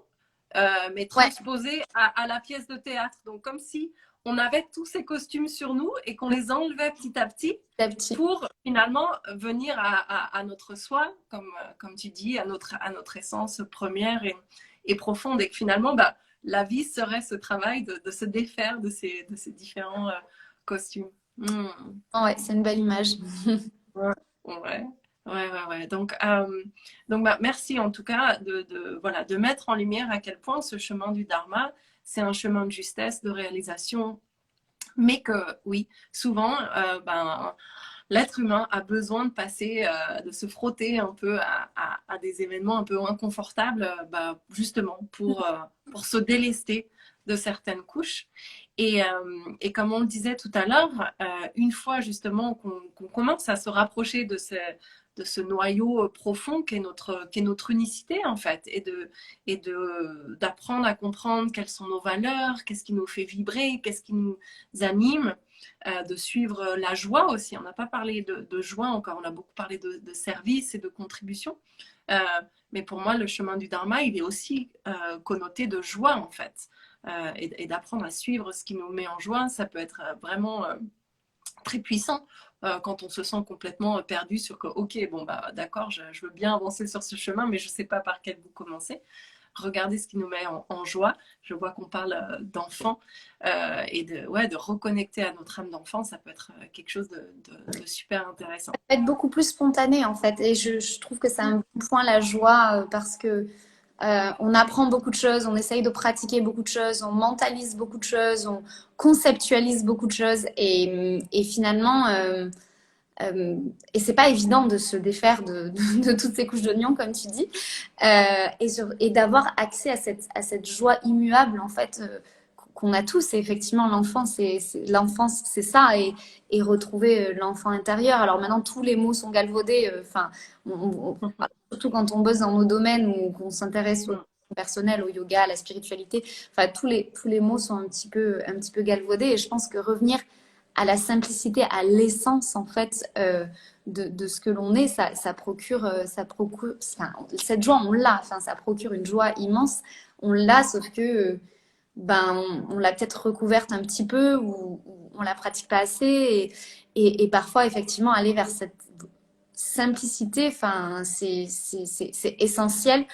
mais Ouais, transposées à la pièce de théâtre. Donc, comme si on avait tous ces costumes sur nous et qu'on les enlevait petit à petit petit à petit. pour finalement venir à notre soi, comme tu dis, à notre essence première et profonde. Et que finalement, la vie serait ce travail de se défaire de ces différents costumes. Mm. Oh, ouais, c'est une belle image. Ouais, ouais, ouais. Donc merci en tout cas voilà, de mettre en lumière à quel point ce chemin du Dharma, c'est un chemin de justesse, de réalisation, mais que oui, souvent, l'être humain a besoin de passer, de se frotter un peu à des événements un peu inconfortables, justement pour se délester de certaines couches. Et comme on le disait tout à l'heure, une fois justement qu'on commence à se rapprocher de ce noyau profond qu'est notre unicité en fait, d'apprendre à comprendre quelles sont nos valeurs, qu'est-ce qui nous fait vibrer, qu'est-ce qui nous anime, de suivre la joie aussi. On n'a pas parlé de joie encore, on a beaucoup parlé de service et de contribution. Euh, mais pour moi, le chemin du Dharma, il est aussi connoté de joie, en fait. Et d'apprendre à suivre ce qui nous met en joie, ça peut être vraiment très puissant quand on se sent complètement perdu sur que, ok, bon, bah, d'accord, je veux bien avancer sur ce chemin, mais je ne sais pas par quel bout commencer. Regardez ce qui nous met en joie. Je vois qu'on parle d'enfants et de reconnecter à notre âme d'enfant, ça peut être quelque chose de super intéressant. Être beaucoup plus spontané en fait. Et je trouve que c'est un bon point la joie parce que on apprend beaucoup de choses, on essaye de pratiquer beaucoup de choses, on mentalise beaucoup de choses, on conceptualise beaucoup de choses et finalement euh, et c'est pas évident de se défaire de toutes ces couches d'oignons comme tu dis et d'avoir accès à cette joie immuable en fait qu'on a tous. Et effectivement, l'enfance, c'est ça, et retrouver l'enfant intérieur. Alors maintenant, tous les mots sont galvaudés. Enfin, surtout quand on bosse dans nos domaines ou qu'on s'intéresse au personnel, au yoga, à la spiritualité. Enfin, tous les mots sont un petit peu galvaudés. Et je pense que revenir à la simplicité, à l'essence en fait de ce que l'on est, ça procure, enfin, cette joie, on l'a. Enfin, ça procure une joie immense. On l'a, sauf que ben, on l'a peut-être recouverte un petit peu ou on la pratique pas assez et parfois effectivement aller vers cette simplicité, enfin c'est essentiel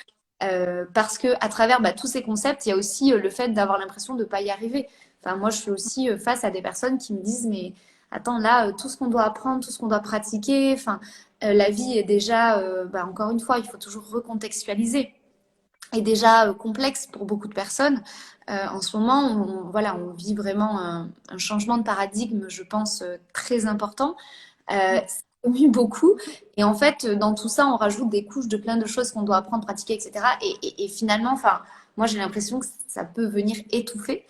parce que à travers tous ces concepts, il y a aussi le fait d'avoir l'impression de pas y arriver. Enfin moi je suis aussi face à des personnes qui me disent mais attends là tout ce qu'on doit apprendre, tout ce qu'on doit pratiquer, enfin la vie est déjà encore une fois il faut toujours recontextualiser est déjà complexe pour beaucoup de personnes. En ce moment, voilà, on vit vraiment un changement de paradigme, je pense, très important. Ça remue beaucoup. Et en fait, dans tout ça, on rajoute des couches de plein de choses qu'on doit apprendre, pratiquer, etc. Et finalement, enfin, moi, j'ai l'impression que ça peut venir étouffer.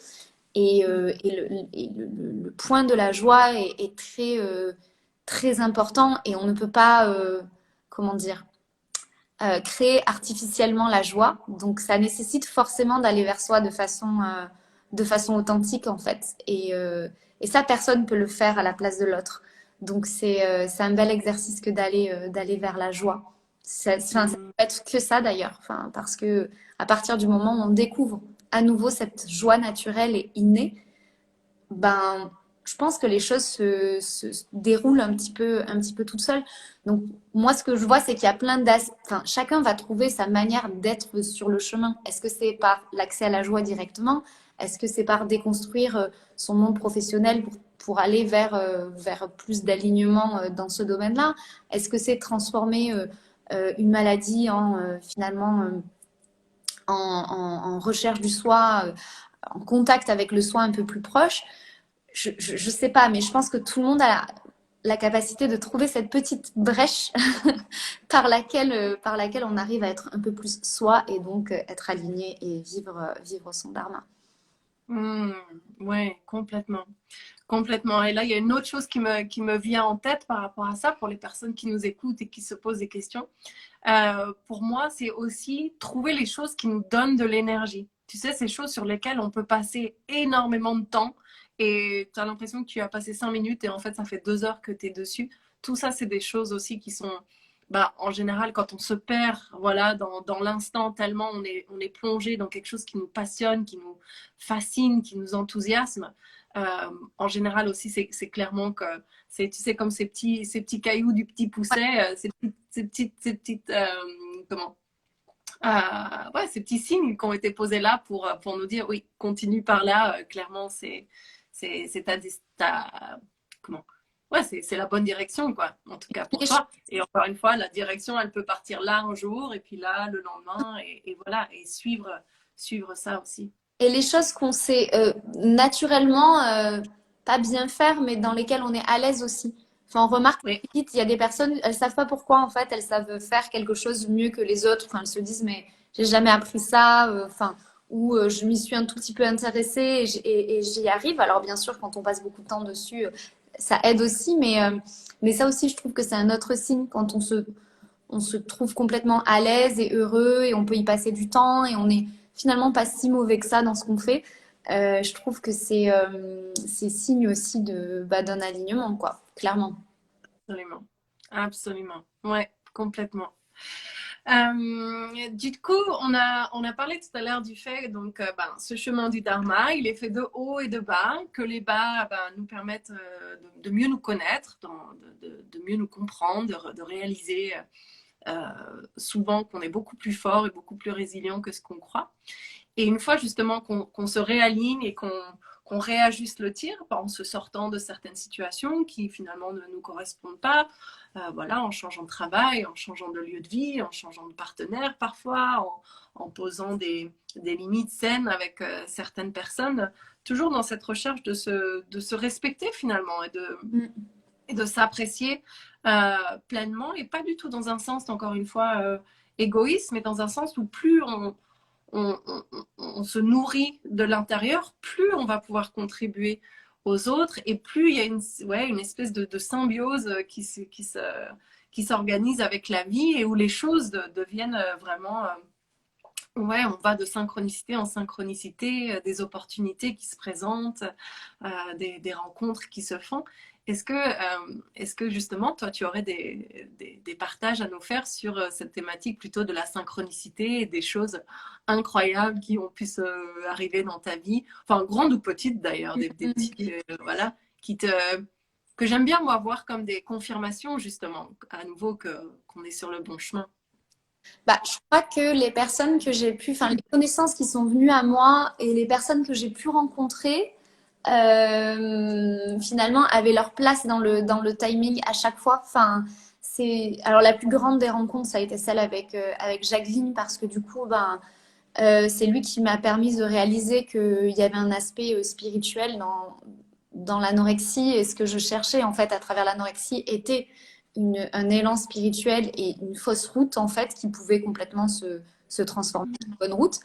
Le point de la joie est très, très important et on ne peut pas, comment dire, créer artificiellement la joie. Donc ça nécessite forcément d'aller vers soi de façon authentique en fait. Et ça, personne ne peut le faire à la place de l'autre. Donc c'est un bel exercice que d'aller vers la joie. Ça peut être que ça d'ailleurs, enfin, parce que à partir du moment où on découvre à nouveau cette joie naturelle et innée, ben, je pense que les choses se déroulent un petit peu toutes seules. Donc, moi, ce que je vois, c'est qu'il y a plein d'aspects. Enfin, chacun va trouver sa manière d'être sur le chemin. Est-ce que c'est par l'accès à la joie directement? Est-ce que c'est par déconstruire son monde professionnel pour aller vers plus d'alignement dans ce domaine-là? Est-ce que c'est transformer une maladie en finalement en recherche du soi, en contact avec le soi un peu plus proche? Je sais pas, mais je pense que tout le monde a la capacité de trouver cette petite brèche par laquelle on arrive à être un peu plus soi et donc être aligné et vivre son dharma. Mmh, ouais, complètement. Complètement. Et là, il y a une autre chose qui me vient en tête par rapport à ça, pour les personnes qui nous écoutent et qui se posent des questions. Pour moi, c'est aussi trouver les choses qui nous donnent de l'énergie. Tu sais, ces choses sur lesquelles on peut passer énormément de temps et tu as l'impression que tu as passé 5 minutes et en fait, ça fait 2 heures que tu es dessus. Tout ça, c'est des choses aussi qui sont, bah, en général, quand on se perd voilà, dans l'instant, tellement on est plongé dans quelque chose qui nous passionne, qui nous fascine, qui nous enthousiasme. En général aussi, c'est clairement que c'est, tu sais, comme ces petits cailloux du petit pousset, ces petites comment ouais, ces petits signes qui ont été posés là pour nous dire oui, continue par là. Clairement, c'est comment ouais, c'est la bonne direction, quoi, en tout cas pour toi. Et encore une fois, la direction, elle peut partir là un jour, et puis là le lendemain, et voilà, et suivre ça aussi. Et les choses qu'on sait naturellement pas bien faire, mais dans lesquelles on est à l'aise aussi. Enfin, on remarque Oui, vite, il y a des personnes, elles savent pas pourquoi en fait, elles savent faire quelque chose mieux que les autres. Enfin, elles se disent mais j'ai jamais appris ça. Enfin, ou je m'y suis un tout petit peu intéressée et j'y arrive. Alors bien sûr, quand on passe beaucoup de temps dessus, ça aide aussi, mais ça aussi, je trouve que c'est un autre signe quand on se trouve complètement à l'aise et heureux et on peut y passer du temps et on est finalement pas si mauvais que ça dans ce qu'on fait. Je trouve que c'est signe aussi d'un alignement, quoi, clairement. absolument. Absolument. Ouais, complètement. Du coup, on a parlé tout à l'heure du fait, donc, ce chemin du Dharma, il est fait de haut et de bas, que les bas nous permettent de mieux nous connaître, de mieux nous comprendre, de réaliser souvent qu'on est beaucoup plus fort et beaucoup plus résilient que ce qu'on croit. Et une fois justement qu'on se réaligne et qu'on réajuste le tir en se sortant de certaines situations qui finalement ne nous correspondent pas, voilà, en changeant de travail, en changeant de lieu de vie, en changeant de partenaire parfois, en posant des limites saines avec certaines personnes, toujours dans cette recherche de se respecter finalement et de s'apprécier pleinement et pas du tout dans un sens, encore une fois, égoïste, mais dans un sens où plus on se nourrit de l'intérieur, plus on va pouvoir contribuer aux autres et plus il y a une espèce de symbiose qui s'organise avec la vie et où les choses deviennent vraiment ouais, on va de synchronicité en synchronicité, des opportunités qui se présentent, des rencontres qui se font. Est-ce que justement, toi, tu aurais des partages à nous faire sur cette thématique plutôt de la synchronicité et des choses incroyables qui ont pu arriver dans ta vie, enfin grandes ou petites d'ailleurs, des petits, voilà, que j'aime bien moi voir comme des confirmations justement, à nouveau qu'on est sur le bon chemin. Bah, je crois que les personnes que j'ai pu, enfin, les connaissances qui sont venues à moi et les personnes que j'ai pu rencontrer, finalement, avaient leur place dans le timing à chaque fois. Enfin, alors la plus grande des rencontres, ça a été celle avec Jacqueline, parce que du coup, c'est lui qui m'a permis de réaliser qu'il y avait un aspect spirituel dans l'anorexie, et ce que je cherchais en fait à travers l'anorexie était un élan spirituel et une fausse route en fait qui pouvait complètement se transformer en bonne route.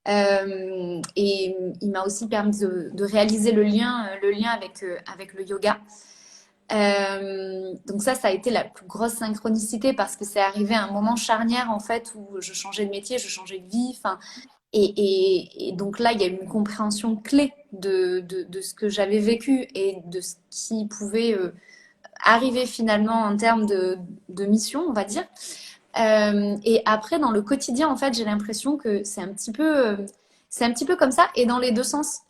Et il m'a aussi permis de réaliser le lien avec le yoga. Donc ça a été la plus grosse synchronicité parce que c'est arrivé à un moment charnière en fait où je changeais de métier, je changeais de vie. Enfin, et donc là, il y a une compréhension clé de ce que j'avais vécu et de ce qui pouvait arriver finalement en termes de mission, on va dire. Et après, dans le quotidien, en fait, j'ai l'impression que c'est un petit peu comme ça. Et dans les deux sens,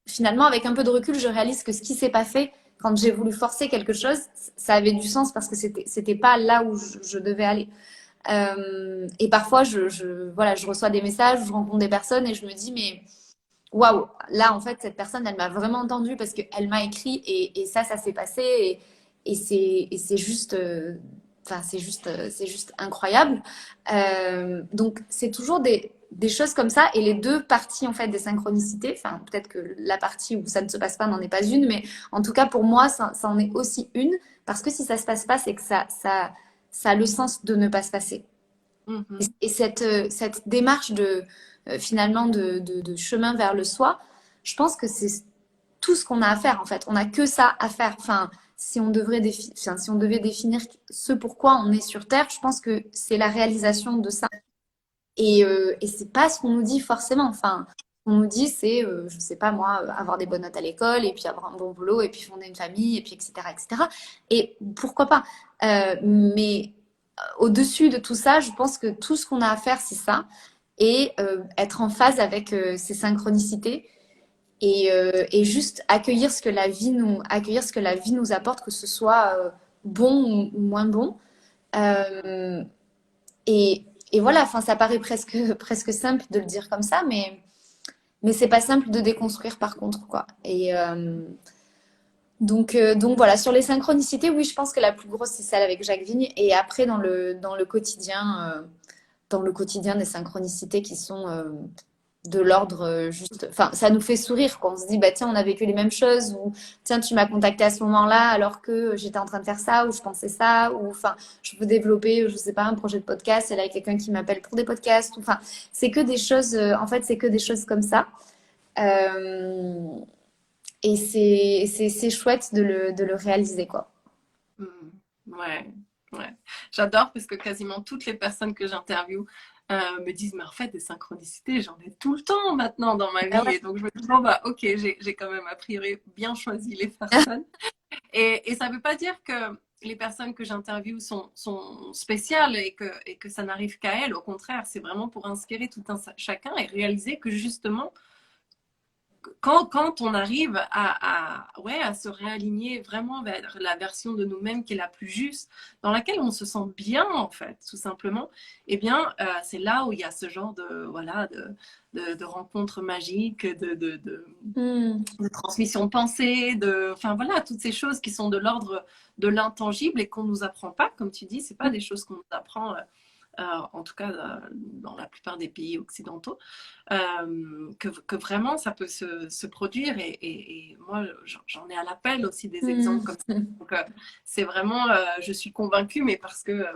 finalement, avec un peu de recul, je réalise que ce qui s'est passé quand j'ai voulu forcer quelque chose, ça avait du sens parce que c'était pas là où je devais aller. Et parfois, voilà, je reçois des messages, je rencontre des personnes et je me dis, mais waouh, là, en fait, cette personne, elle m'a vraiment entendue parce qu'elle m'a écrit et ça s'est passé et c'est juste, enfin, c'est juste incroyable. Donc, c'est toujours des choses comme ça et les deux parties, en fait, des synchronicités, enfin, peut-être que la partie où ça ne se passe pas n'en est pas une, mais en tout cas, pour moi, ça en est aussi une parce que si ça se passe pas, c'est que ça a le sens de ne pas se passer. Mm-hmm. Et cette démarche finalement de chemin vers le soi, je pense que c'est tout ce qu'on a à faire en fait. On n'a que ça à faire. Enfin, si on si on devait définir ce pourquoi on est sur Terre, je pense que c'est la réalisation de ça. Et c'est pas ce qu'on nous dit forcément. Enfin, on nous dit c'est, je sais pas moi, avoir des bonnes notes à l'école et puis avoir un bon boulot et puis fonder une famille et puis etc. etc. Et pourquoi pas. Mais au-dessus de tout ça, je pense que tout ce qu'on a à faire, c'est ça. Et être en phase avec ces synchronicités et juste accueillir ce que la vie nous apporte, que ce soit bon ou moins bon. Euh, et voilà, enfin, ça paraît presque simple de le dire comme ça, mais c'est pas simple de déconstruire par contre, quoi. Donc voilà, sur les synchronicités, oui, je pense que la plus grosse, c'est celle avec Jacques Vigne. Et après, dans le quotidien des synchronicités qui sont de l'ordre juste. Enfin, ça nous fait sourire quand on se dit, bah tiens, on a vécu les mêmes choses, ou tiens, tu m'as contacté à ce moment-là alors que j'étais en train de faire ça, ou je pensais ça, ou enfin, je veux développer, je sais pas, un projet de podcast, et là, il y a quelqu'un qui m'appelle pour des podcasts. Enfin, c'est que des choses, en fait, c'est que des choses comme ça. Euh, et c'est chouette de le réaliser, quoi. Mm. Ouais, ouais. J'adore parce que quasiment toutes les personnes que j'interviewe me disent, mais en fait, des synchronicités, j'en ai tout le temps maintenant dans ma Ah vie. ouais. Et donc, je me dis, bon, bah, ok, j'ai quand même a priori bien choisi les personnes. Et ça ne veut pas dire que les personnes que j'interviewe sont spéciales et que ça n'arrive qu'à elles. Au contraire, c'est vraiment pour inspirer tout un chacun et réaliser que justement, quand on arrive ouais, à se réaligner vraiment vers la version de nous-mêmes qui est la plus juste, dans laquelle on se sent bien, en fait, tout simplement, eh bien, c'est là où il y a ce genre de, voilà, de rencontres magiques, Mm. de transmission de pensée, enfin voilà, toutes ces choses qui sont de l'ordre de l'intangible et qu'on ne nous apprend pas, comme tu dis, c'est pas des choses qu'on nous apprend en tout cas dans la plupart des pays occidentaux, que vraiment ça peut se produire. Et moi, j'en ai à l'appel aussi des exemples comme ça. Mm. Donc, c'est vraiment, je suis convaincue, mais parce que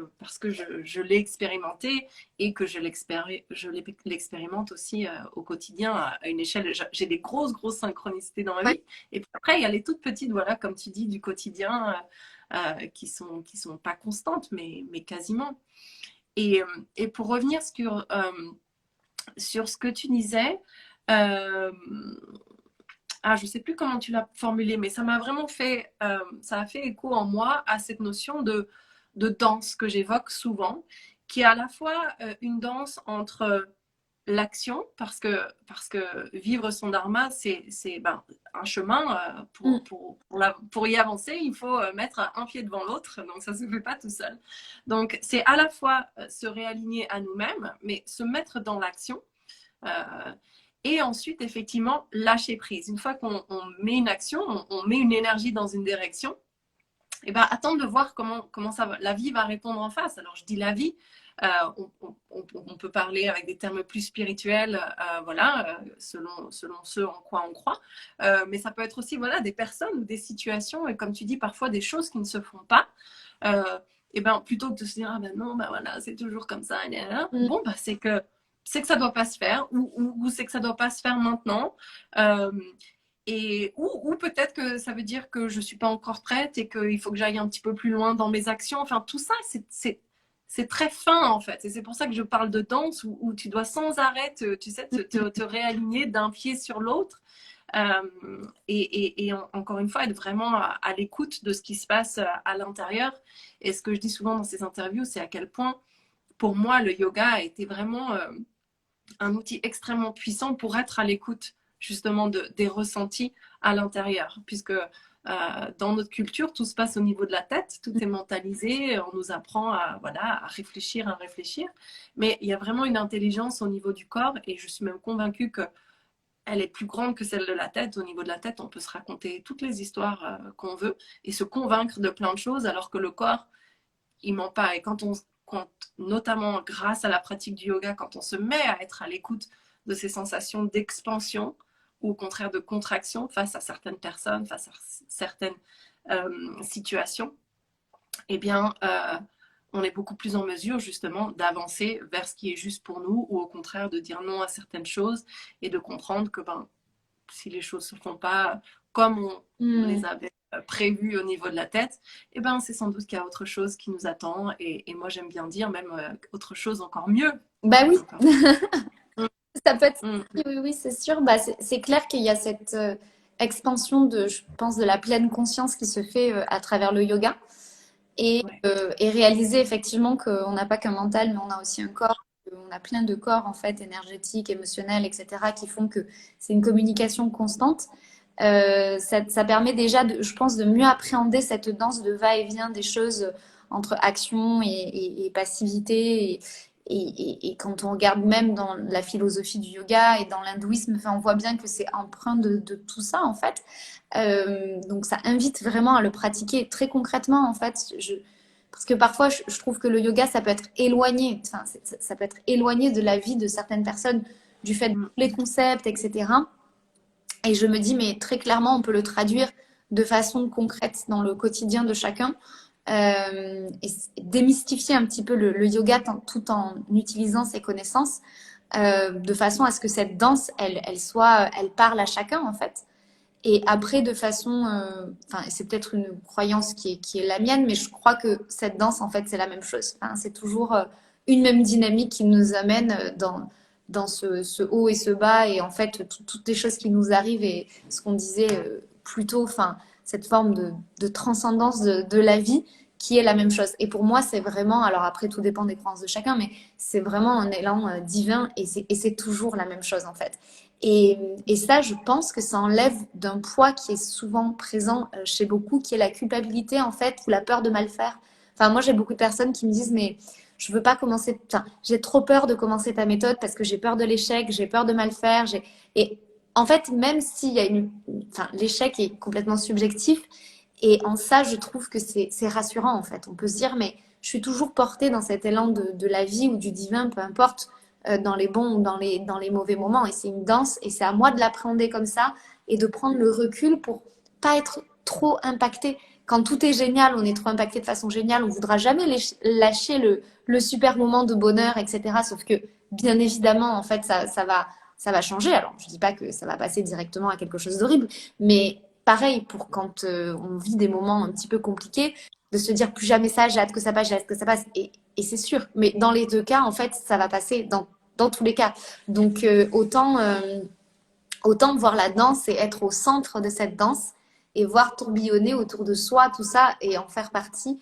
je l'ai expérimenté et que je l'expérimente aussi au quotidien à une échelle. J'ai des grosses synchronicités dans ma Ouais. vie. Et puis après, il y a les toutes petites, voilà, comme tu dis, du quotidien qui sont pas constantes, mais quasiment. Et, et pour revenir sur ce que tu disais, je ne sais plus comment tu l'as formulé, mais ça m'a vraiment ça a fait écho en moi à cette notion de danse que j'évoque souvent, qui est à la fois une danse entre l'action, parce que vivre son dharma, c'est ben, un chemin. Mm. Pour y avancer, il faut mettre un pied devant l'autre, donc ça ne se fait pas tout seul. Donc c'est à la fois se réaligner à nous-mêmes, mais se mettre dans l'action. Euh, et ensuite, effectivement, lâcher prise. Une fois qu'on met une action, on met une énergie dans une direction, et ben, attendre de voir comment la vie va répondre en face. Alors, je dis la vie, on peut parler avec des termes plus spirituels, voilà, selon ce en quoi on croit. Mais ça peut être aussi, voilà, des personnes ou des situations, et comme tu dis, parfois des choses qui ne se font pas. Et ben, plutôt que de se dire, ah ben non, ben voilà, c'est toujours comme ça, Mm. bon, ben, c'est que ça doit pas se faire, ou c'est que ça doit pas se faire maintenant. Ou peut-être que ça veut dire que je ne suis pas encore prête et qu'il faut que j'aille un petit peu plus loin dans mes actions. Enfin, tout ça, c'est très fin en fait. Et c'est pour ça que je parle de danse où tu dois sans arrêt tu sais, te réaligner d'un pied sur l'autre. Encore une fois, être vraiment à l'écoute de ce qui se passe à l'intérieur. Et ce que je dis souvent dans ces interviews, c'est à quel point, pour moi, le yoga a été vraiment un outil extrêmement puissant pour être à l'écoute justement des ressentis à l'intérieur, puisque dans notre culture, tout se passe au niveau de la tête, tout est mentalisé, on nous apprend voilà, à réfléchir, mais il y a vraiment une intelligence au niveau du corps, et je suis même convaincue que elle est plus grande que celle de la tête. Au niveau de la tête, on peut se raconter toutes les histoires qu'on veut et se convaincre de plein de choses, alors que le corps, il ment pas. Et notamment grâce à la pratique du yoga, quand on se met à être à l'écoute de ces sensations d'expansion ou au contraire de contraction face à certaines personnes, face à certaines situations, eh bien, on est beaucoup plus en mesure justement d'avancer vers ce qui est juste pour nous ou au contraire de dire non à certaines choses et de comprendre que ben, si les choses ne se font pas comme on les avait prévues au niveau de la tête, eh ben, c'est sans doute qu'il y a autre chose qui nous attend. Et moi, j'aime bien dire même autre chose encore mieux. Bah oui, Encore. ça peut être. Mm. Oui, oui, c'est sûr. Bah, c'est clair qu'il y a cette expansion je pense, de la pleine conscience qui se fait à travers le yoga. Ouais. Et réaliser effectivement qu'on n'a pas qu'un mental, mais on a aussi un corps. On a plein de corps en fait, énergétiques, émotionnels, etc., qui font que c'est une communication constante. Ça permet déjà, je pense, de mieux appréhender cette danse de va-et-vient des choses entre action et passivité. Et quand on regarde même dans la philosophie du yoga et dans l'hindouisme, enfin, on voit bien que c'est empreint de tout ça en fait. Donc ça invite vraiment à le pratiquer très concrètement en fait. Parce que parfois je trouve que le yoga ça peut être éloigné, enfin, ça peut être éloigné de la vie de certaines personnes du fait de tous Mm. les concepts, etc. Et je me dis mais très clairement on peut le traduire de façon concrète dans le quotidien de chacun. Et démystifier un petit peu le yoga tout en utilisant ses connaissances de façon à ce que cette danse elle parle à chacun en fait. Et après, de façon, enfin, c'est peut-être une croyance qui est la mienne, mais je crois que cette danse, en fait, c'est la même chose. Enfin, c'est toujours une même dynamique qui nous amène dans ce haut et ce bas, et en fait, toutes les choses qui nous arrivent, et ce qu'on disait plus tôt, enfin, cette forme de transcendance de la vie qui est la même chose. Et pour moi, c'est vraiment, alors après, tout dépend des croyances de chacun, mais c'est vraiment un élan divin et c'est toujours la même chose en fait. Et ça, je pense que ça enlève d'un poids qui est souvent présent chez beaucoup, qui est la culpabilité en fait, ou la peur de mal faire. Enfin, moi, j'ai beaucoup de personnes qui me disent, mais je veux pas commencer, enfin, j'ai trop peur de commencer ta méthode parce que j'ai peur de l'échec, j'ai peur de mal faire. Et en fait, même s'il y a enfin, l'échec est complètement subjectif, et en ça, je trouve que c'est rassurant en fait. On peut se dire, mais je suis toujours portée dans cet élan de la vie ou du divin, peu importe, dans les bons ou dans les mauvais moments. Et c'est une danse, et c'est à moi de l'appréhender comme ça et de prendre le recul pour pas être trop impacté. Quand tout est génial, on est trop impacté de façon géniale, on voudra jamais lâcher le super moment de bonheur, etc. Sauf que, bien évidemment, en fait, ça va changer. Alors, je dis pas que ça va passer directement à quelque chose d'horrible, mais pareil pour quand on vit des moments un petit peu compliqués, de se dire plus jamais ça, j'ai hâte que ça passe, j'ai hâte que ça passe. Et c'est sûr. Mais dans les deux cas, en fait, ça va passer dans tous les cas. Donc, autant voir la danse et être au centre de cette danse et voir tourbillonner autour de soi tout ça et en faire partie.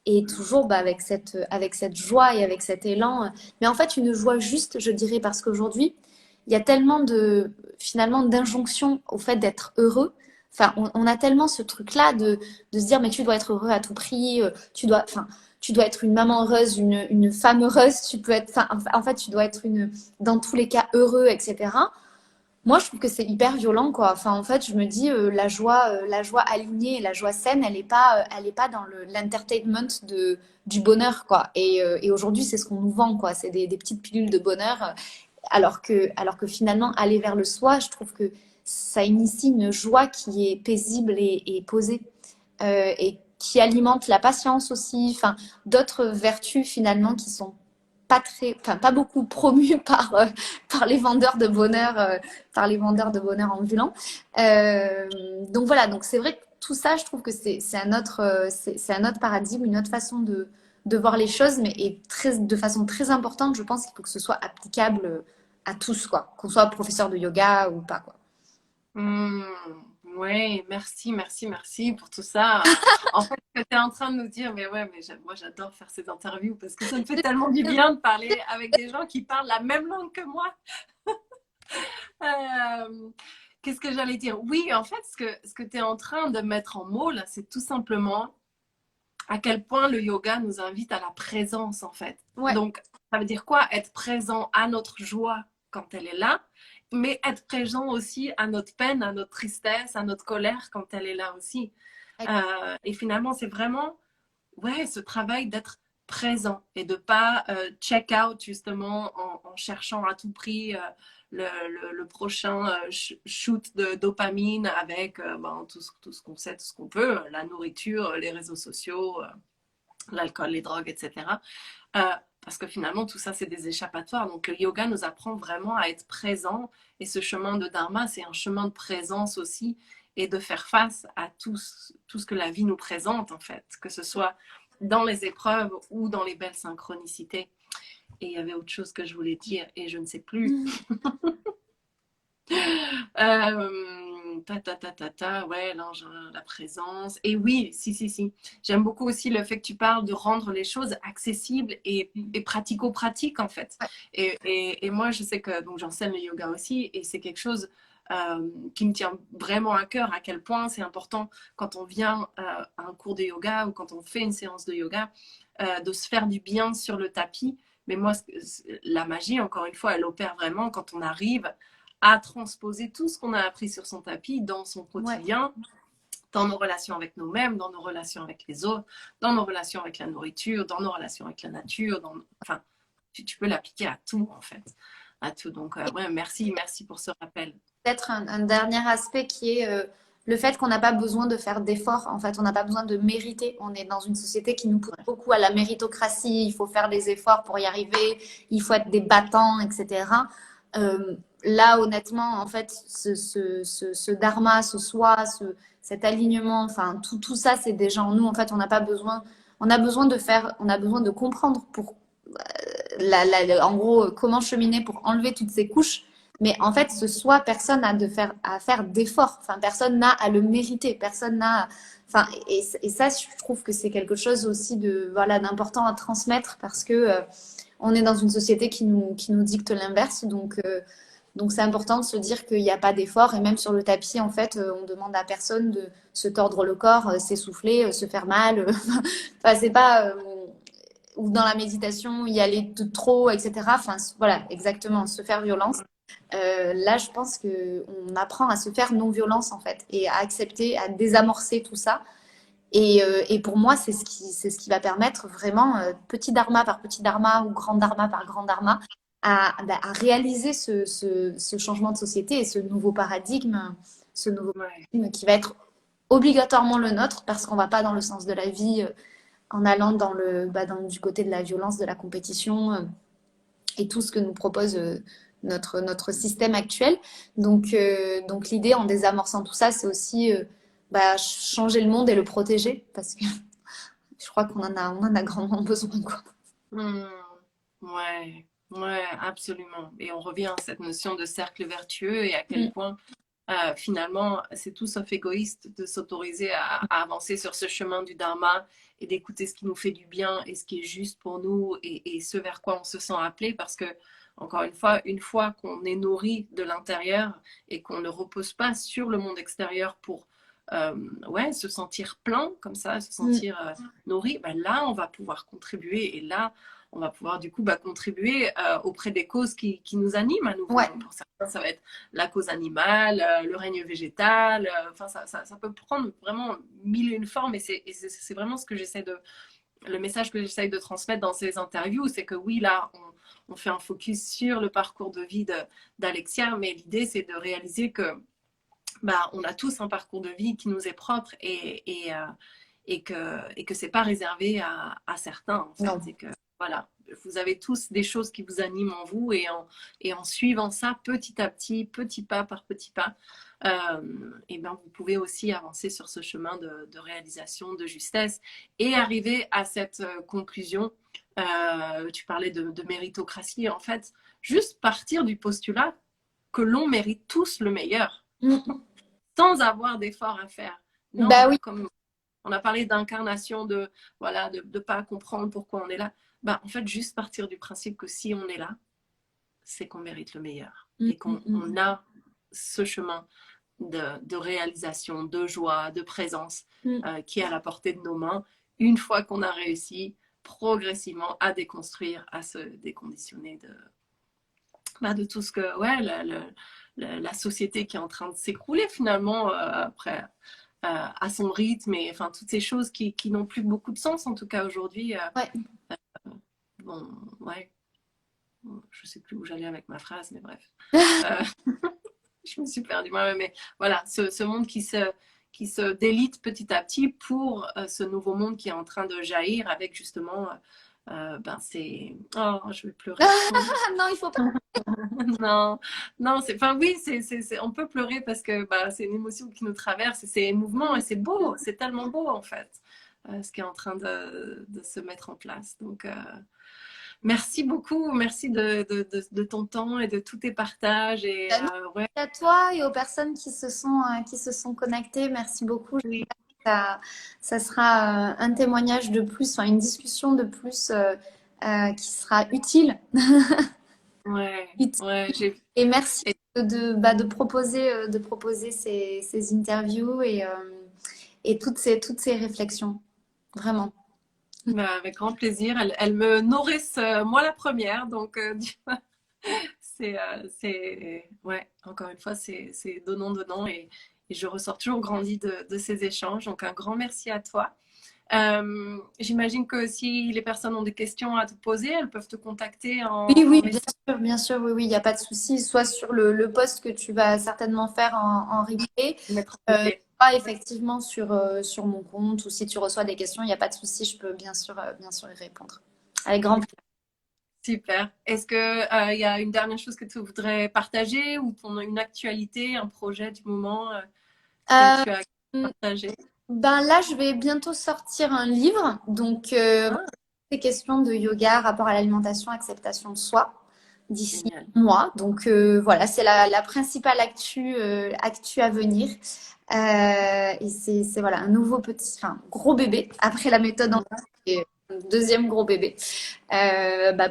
Et toujours bah, avec cette joie et avec cet élan. Mais en fait, une joie juste, je dirais, parce qu'aujourd'hui, il y a tellement finalement, d'injonctions au fait d'être heureux. Enfin, on a tellement ce truc-là de se dire, mais tu dois être heureux à tout prix, tu dois être une maman heureuse, une femme heureuse, tu peux être, enfin, en fait, tu dois être dans tous les cas heureux, etc. Moi, je trouve que c'est hyper violent, quoi. Enfin, en fait, je me dis, la joie alignée, la joie saine, elle est pas dans l'entertainment du bonheur, quoi. Et aujourd'hui, c'est ce qu'on nous vend, quoi. C'est des petites pilules de bonheur, alors que finalement, aller vers le soi, je trouve que ça initie une joie qui est paisible et posée, et qui alimente la patience aussi. Enfin, d'autres vertus finalement qui sont pas beaucoup promu par les vendeurs de bonheur, par les vendeurs de bonheur ambulants. Donc voilà, donc c'est vrai que tout ça, je trouve que c'est c'est un autre paradigme, une autre façon de voir les choses, mais de façon très importante, je pense qu'il faut que ce soit applicable à tous, quoi, qu'on soit professeur de yoga ou pas, quoi. Hmm, ouais, merci, merci, merci pour tout ça. En fait, tu es en train de nous dire, mais ouais, mais moi j'adore faire ces interviews parce que ça me fait tellement du bien de parler avec des gens qui parlent la même langue que moi. Euh, Qu'est-ce que j'allais dire? Oui, en fait, ce que tu es en train de mettre en mots là, c'est tout simplement à quel point le yoga nous invite à la présence, en fait. Ouais, Donc, ça veut dire quoi? Être présent à notre joie quand elle est là, mais être présent aussi à notre peine, à notre tristesse, à notre colère quand elle est là aussi. Et finalement, c'est vraiment ouais, ce travail d'être présent et de pas check out justement en cherchant à tout prix le prochain shoot de dopamine avec ben, tout ce qu'on sait, tout ce qu'on peut, la nourriture, les réseaux sociaux, l'alcool, les drogues, etc. Euh, parce que finalement, tout ça, c'est des échappatoires. Donc, le yoga nous apprend vraiment à être présent. Et ce chemin de dharma, c'est un chemin de présence aussi et de faire face à tout ce que la vie nous présente, en fait, que ce soit dans les épreuves ou dans les belles synchronicités. Et il y avait autre chose que je voulais dire et je ne sais plus. Ouais, la présence. Et oui, si. J'aime beaucoup aussi le fait que tu parles de rendre les choses accessibles et pratico-pratiques, en fait. Et moi, je sais que donc j'enseigne le yoga aussi et c'est quelque chose qui me tient vraiment à cœur, à quel point c'est important quand on vient à un cours de yoga ou quand on fait une séance de yoga, de se faire du bien sur le tapis. Mais moi, la magie, encore une fois, elle opère vraiment quand on arrive à transposer tout ce qu'on a appris sur son tapis dans son ouais. quotidien, dans nos relations avec nous-mêmes, dans nos relations avec les autres, dans nos relations avec la nourriture, dans nos relations avec la nature. Enfin, tu peux l'appliquer à tout, en fait. À tout. Donc, ouais, merci pour ce rappel. Peut-être un dernier aspect qui est le fait qu'on n'a pas besoin de faire d'efforts. En fait, on n'a pas besoin de mériter. On est dans une société qui nous pousse beaucoup à la méritocratie. Il faut faire des efforts pour y arriver. Il faut être des battants, etc. Là, honnêtement, en fait, ce dharma, ce soi, cet alignement, enfin, tout ça, c'est déjà en nous. En fait, on n'a pas besoin. On a besoin de faire. On a besoin de comprendre pour, en gros, comment cheminer pour enlever toutes ces couches Mais en fait, ce soi, personne n'a à faire d'efforts. Enfin, personne n'a à le mériter. Personne n'a. Enfin, et ça, je trouve que c'est quelque chose aussi de voilà d'important à transmettre parce que on est dans une société qui nous dicte l'inverse. Donc c'est important de se dire qu'il n'y a pas d'effort. Et même sur le tapis, en fait, on demande à personne de se tordre le corps, s'essouffler, se faire mal. Enfin, c'est pas. Ou dans la méditation, y aller de trop, etc. Enfin, voilà, exactement, se faire violence. Là, je pense qu'on apprend à se faire non-violence, en fait, et à accepter, à désamorcer tout ça. Et pour moi, c'est ce qui va permettre vraiment, petit dharma par petit dharma ou grand dharma par grand dharma, à réaliser ce changement de société et ce nouveau Ouais. paradigme qui va être obligatoirement le nôtre parce qu'on ne va pas dans le sens de la vie en allant du côté de la violence, de la compétition et tout ce que nous propose notre système actuel. Donc l'idée en désamorçant tout ça, c'est aussi changer le monde et le protéger parce que je crois on en a grandement besoin, quoi. Hmm. Ouais, ouais, absolument. Et on revient à cette notion de cercle vertueux et à quel Mm. point finalement c'est tout sauf égoïste de s'autoriser à avancer sur ce chemin du dharma et d'écouter ce qui nous fait du bien et ce qui est juste pour nous et ce vers quoi on se sent appelé parce que encore une fois qu'on est nourri de l'intérieur et qu'on ne repose pas sur le monde extérieur pour ouais, se sentir plein comme ça, se Mm. sentir nourri, ben là on va pouvoir contribuer et là on va pouvoir du coup contribuer auprès des causes qui nous animent à nouveau. Ouais. Donc pour certains, ça va être la cause animale, le règne végétal, enfin ça peut prendre vraiment mille et une formes et c'est vraiment ce que j'essaie de, le message que j'essaie de transmettre dans ces interviews, c'est que oui, là, on fait un focus sur le parcours de vie d'Alexia, mais l'idée, c'est de réaliser que bah, on a tous un parcours de vie qui nous est propre et que c'est pas réservé à certains, en fait. Non. Et que, voilà, vous avez tous des choses qui vous animent en vous et en suivant ça petit à petit, petit pas par petit pas, et ben vous pouvez aussi avancer sur ce chemin de réalisation, de justesse et arriver à cette conclusion. Tu parlais de méritocratie, en fait, juste partir du postulat que l'on mérite tous le meilleur Mm. sans avoir d'efforts à faire. Bah Non, oui. comme on a parlé d'incarnation, de voilà, de pas comprendre pourquoi on est là. Bah, en fait, juste partir du principe que si on est là, c'est qu'on mérite le meilleur Mm, et qu'on mm, a ce chemin de réalisation, de joie, de présence mm. qui est à la portée de nos mains une fois qu'on a réussi progressivement à déconstruire, à se déconditionner de tout ce que, ouais, la société qui est en train de s'écrouler finalement après à son rythme et enfin toutes ces choses qui n'ont plus beaucoup de sens en tout cas aujourd'hui. Ouais. Bon, ouais, je sais plus où j'allais avec ma phrase, mais bref. Euh, je me suis perdue moi-même, mais voilà, ce monde qui se délite petit à petit pour ce nouveau monde qui est en train de jaillir avec justement, ben c'est... Oh, je vais pleurer. Ah non, il faut pas. Non, non, c'est, enfin oui, on peut pleurer parce que bah, c'est une émotion qui nous traverse et c'est émouvant et c'est beau, c'est tellement beau en fait, ce qui est en train de se mettre en place. Donc, merci beaucoup, merci de ton temps et de tous tes partages et Bah non, ouais, à toi et aux personnes qui se sont connectées, merci beaucoup. oui, Ça sera un témoignage de plus, enfin, une discussion de plus qui sera utile. ouais, Utile. ouais, Et merci et, de proposer ces interviews et toutes ces réflexions. Vraiment. bah, avec grand plaisir. Elles me nourrissent, moi la première, donc ouais, encore une fois, c'est donnant et je ressors toujours grandi de ces échanges. Donc, un grand merci à toi. J'imagine que si les personnes ont des questions à te poser, elles peuvent te contacter Oui, en oui, message. bien sûr, oui, oui, il n'y a pas de souci. Soit sur le post que tu vas certainement faire en replay, Mettre en replay. soit effectivement sur mon compte, ou si tu reçois des questions, il n'y a pas de souci, je peux bien sûr y répondre. Avec grand plaisir. Super. Est-ce que il y a une dernière chose que tu voudrais partager ou une actualité, un projet du moment que Euh, tu as partagé? ben là, je vais bientôt sortir un livre, donc Ah, c'est question de yoga, rapport à l'alimentation, acceptation de soi. d'ici Génial. un mois. Donc voilà, c'est la principale actu à venir. Et c'est voilà, un nouveau enfin, gros bébé après la méthode en et un deuxième gros bébé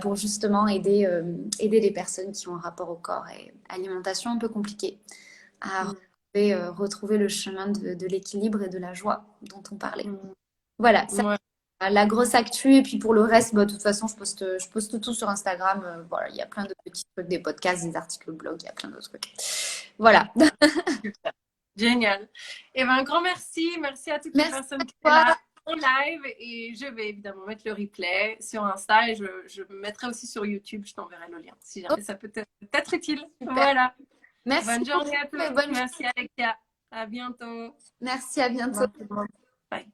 pour justement aider les personnes qui ont un rapport au corps et alimentation un peu compliqué à Mm. retrouver le chemin de l'équilibre et de la joie dont on parlait. Mm. Voilà, ça, Ouais. la grosse actu. Et puis pour le reste, de toute façon, je poste tout sur Instagram. Voilà, il y a plein de petits trucs, des podcasts, des articles blog, il y a plein d'autres trucs. Voilà. Génial. Eh ben, un grand merci. Merci à toutes les Merci personnes à qui étaient toi. là en live. Et je vais évidemment mettre le replay sur Insta et je me mettrai aussi sur YouTube. Je t'enverrai le lien si Oh, jamais ça peut être utile. super. Voilà. Merci Bonne journée à beaucoup tous. et bonne journée. Merci Alexia. À bientôt. Merci, à Au bientôt. revoir tout le monde. Bye.